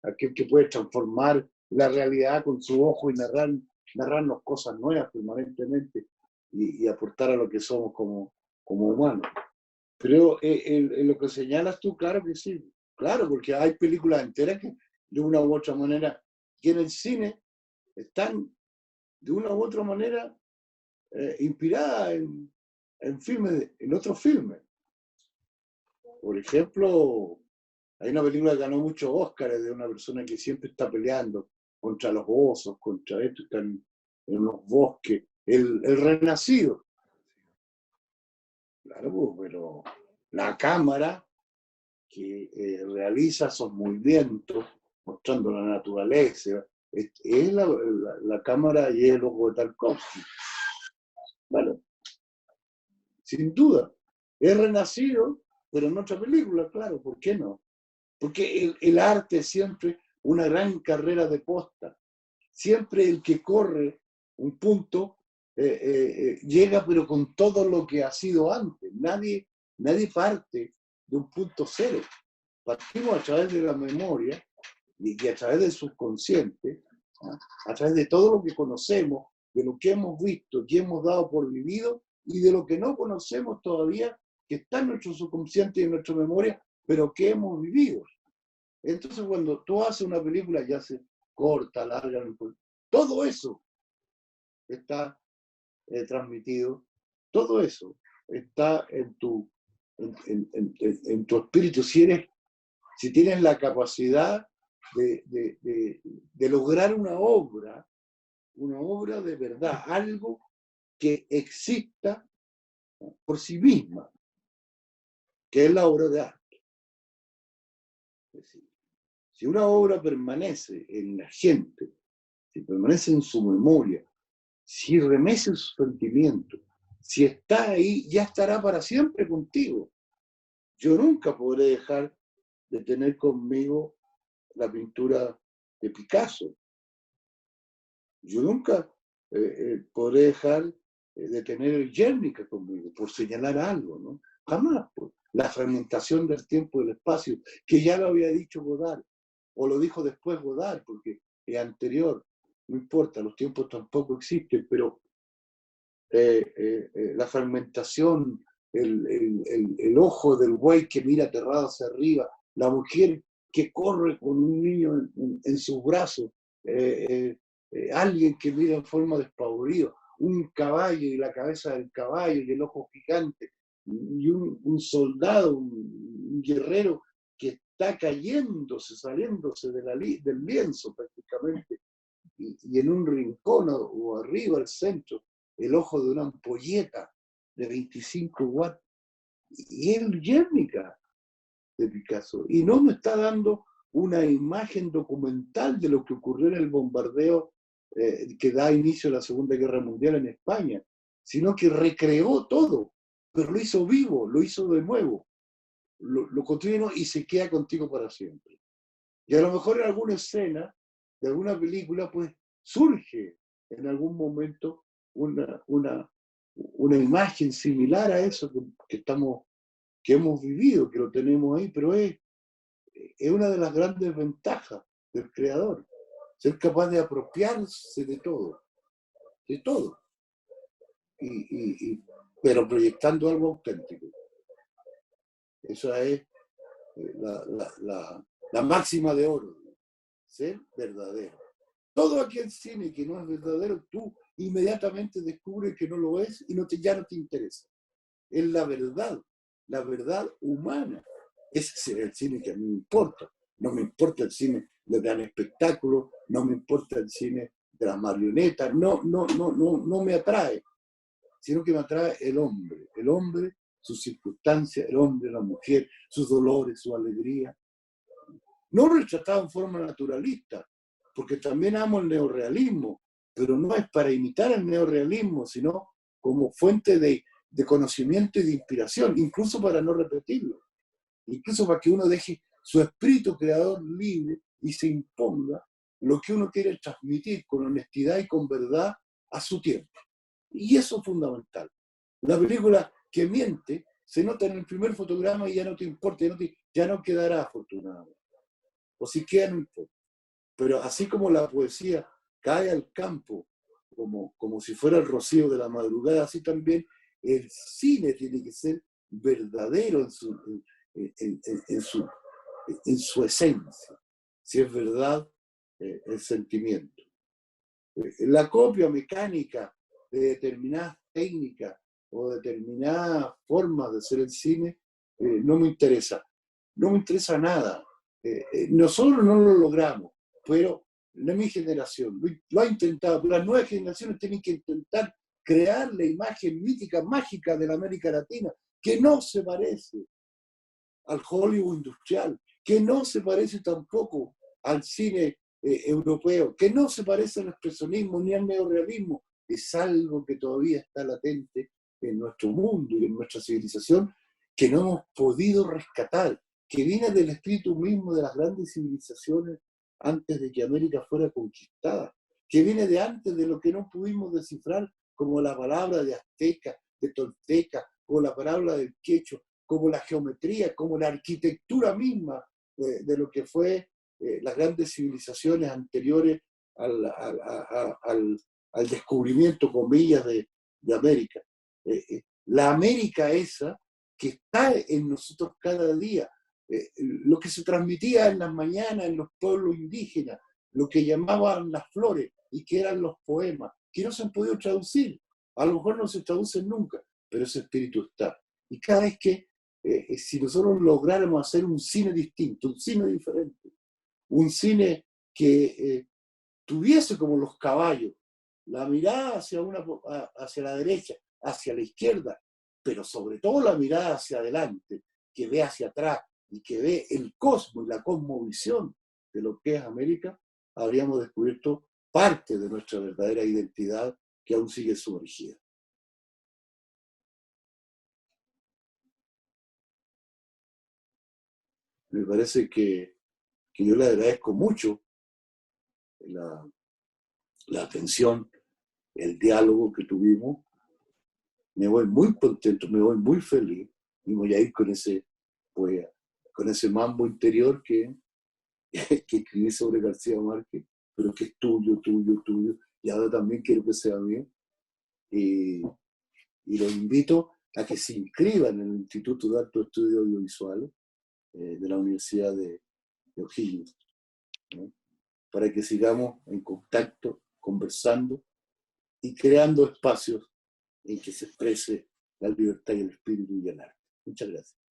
aquel que puede transformar la realidad con su ojo y narrarnos cosas nuevas permanentemente y aportar a lo que somos como humanos. Pero en lo que señalas tú, claro que sí. Claro, porque hay películas enteras que de una u otra manera, que en el cine están de una u otra manera inspiradas en otros filmes. Por ejemplo, hay una película que ganó muchos Óscares de una persona que siempre está peleando contra los osos, contra esto, están en unos bosques. El Renacido. Claro, pero la cámara que realiza esos movimientos mostrando la naturaleza. Es la cámara y el ojo de Tarkovsky. Bueno, sin duda. Es renacido, pero en otra película, claro, ¿por qué no? Porque el arte es siempre una gran carrera de posta. Siempre el que corre un punto llega, pero con todo lo que ha sido antes. Nadie parte de un punto cero. Partimos a través de la memoria y a través del subconsciente, ¿no? A través de todo lo que conocemos, de lo que hemos visto, que hemos dado por vivido, y de lo que no conocemos todavía, que está en nuestro subconsciente y en nuestra memoria, pero que hemos vivido. Entonces, cuando tú haces una película, ya se corta, larga, todo eso está transmitido, todo eso está en tu espíritu. Si tienes la capacidad de lograr una obra de verdad, algo que exista por sí misma, que es la obra de arte. Es decir, si una obra permanece en la gente, si permanece en su memoria, si remece su sentimiento, si está ahí, ya estará para siempre contigo. Yo nunca podré dejar de tener conmigo la pintura de Picasso. Yo nunca podré dejar de tener el Guernica conmigo, por señalar algo, ¿no? Jamás. Pues. La fragmentación del tiempo y del espacio, que ya lo había dicho Godard, o lo dijo después Godard, porque es anterior, no importa, los tiempos tampoco existen, pero la fragmentación, el ojo del buey que mira aterrado hacia arriba, la mujer que corre con un niño en sus brazos, alguien que mira en forma despavorido, un caballo y la cabeza del caballo y el ojo gigante, y un soldado, un guerrero que está cayéndose, saliéndose del lienzo prácticamente, y en un rincón o arriba al centro, el ojo de una ampolleta de 25 watts, y es el Guernica de Picasso, y no me está dando una imagen documental de lo que ocurrió en el bombardeo que da inicio a la Segunda Guerra Mundial en España, sino que recreó todo, pero lo hizo vivo, lo hizo de nuevo, lo continuó y se queda contigo para siempre. Y a lo mejor en alguna escena de alguna película, pues surge en algún momento una imagen similar a eso que hemos vivido, que lo tenemos ahí, pero es una de las grandes ventajas del creador, ser capaz de apropiarse de todo, pero proyectando algo auténtico. Esa es la máxima de oro, ser verdadero. Todo aquel cine que no es verdadero, tú inmediatamente descubres que no lo es y ya no te interesa. Es la verdad humana. Ese es el cine que a mí me importa. No me importa el cine de gran espectáculo, no me importa el cine de las marionetas, no me atrae, sino que me atrae el hombre, sus circunstancias, el hombre, la mujer, sus dolores, su alegría. No retratado en forma naturalista, porque también amo el neorrealismo, pero no es para imitar el neorrealismo, sino como fuente de conocimiento y de inspiración, incluso para no repetirlo, incluso para que uno deje su espíritu creador libre y se imponga lo que uno quiere transmitir con honestidad y con verdad a su tiempo. Y eso es fundamental. La película que miente se nota en el primer fotograma y ya no te importa, ya no quedará afortunadamente. O si queda, no importa. Pero así como la poesía cae al campo como si fuera el rocío de la madrugada, así también el cine tiene que ser verdadero en su esencia, si es verdad el sentimiento. La copia mecánica de determinadas técnicas o determinadas formas de hacer el cine no me interesa. No me interesa nada. Nosotros no lo logramos, pero mi generación lo ha intentado. Las nuevas generaciones tienen que intentar crear la imagen mítica, mágica de la América Latina, que no se parece al Hollywood industrial, que no se parece tampoco al cine europeo, que no se parece al expresionismo ni al neorrealismo, es algo que todavía está latente en nuestro mundo y en nuestra civilización, que no hemos podido rescatar, que viene del espíritu mismo de las grandes civilizaciones antes de que América fuera conquistada, que viene de antes de lo que no pudimos descifrar, como la palabra de azteca, de tolteca, como la palabra del quechua, como la geometría, como la arquitectura misma de lo que fue las grandes civilizaciones anteriores al descubrimiento, comillas, de América. La América esa que está en nosotros cada día, lo que se transmitía en las mañanas en los pueblos indígenas, lo que llamaban las flores y que eran los poemas, que no se han podido traducir, a lo mejor no se traducen nunca, pero ese espíritu está. Y cada vez que, si nosotros lográramos hacer un cine distinto, un cine diferente, un cine que tuviese como los caballos, la mirada hacia la derecha, hacia la izquierda, pero sobre todo la mirada hacia adelante, que ve hacia atrás y que ve el cosmos y la cosmovisión de lo que es América, habríamos descubierto parte de nuestra verdadera identidad que aún sigue sumergida. Me parece que yo le agradezco mucho la atención, el diálogo que tuvimos. Me voy muy contento, me voy muy feliz y voy a ir con ese mambo interior que escribí sobre García Márquez, pero que es tuyo, tuyo, tuyo, y ahora también quiero que sea mío. Y los invito a que se inscriban en el Instituto de Altos Estudios Audiovisuales de la Universidad de O'Higgins, ¿no? Para que sigamos en contacto, conversando y creando espacios en que se exprese la libertad y el espíritu y el arte. Muchas gracias.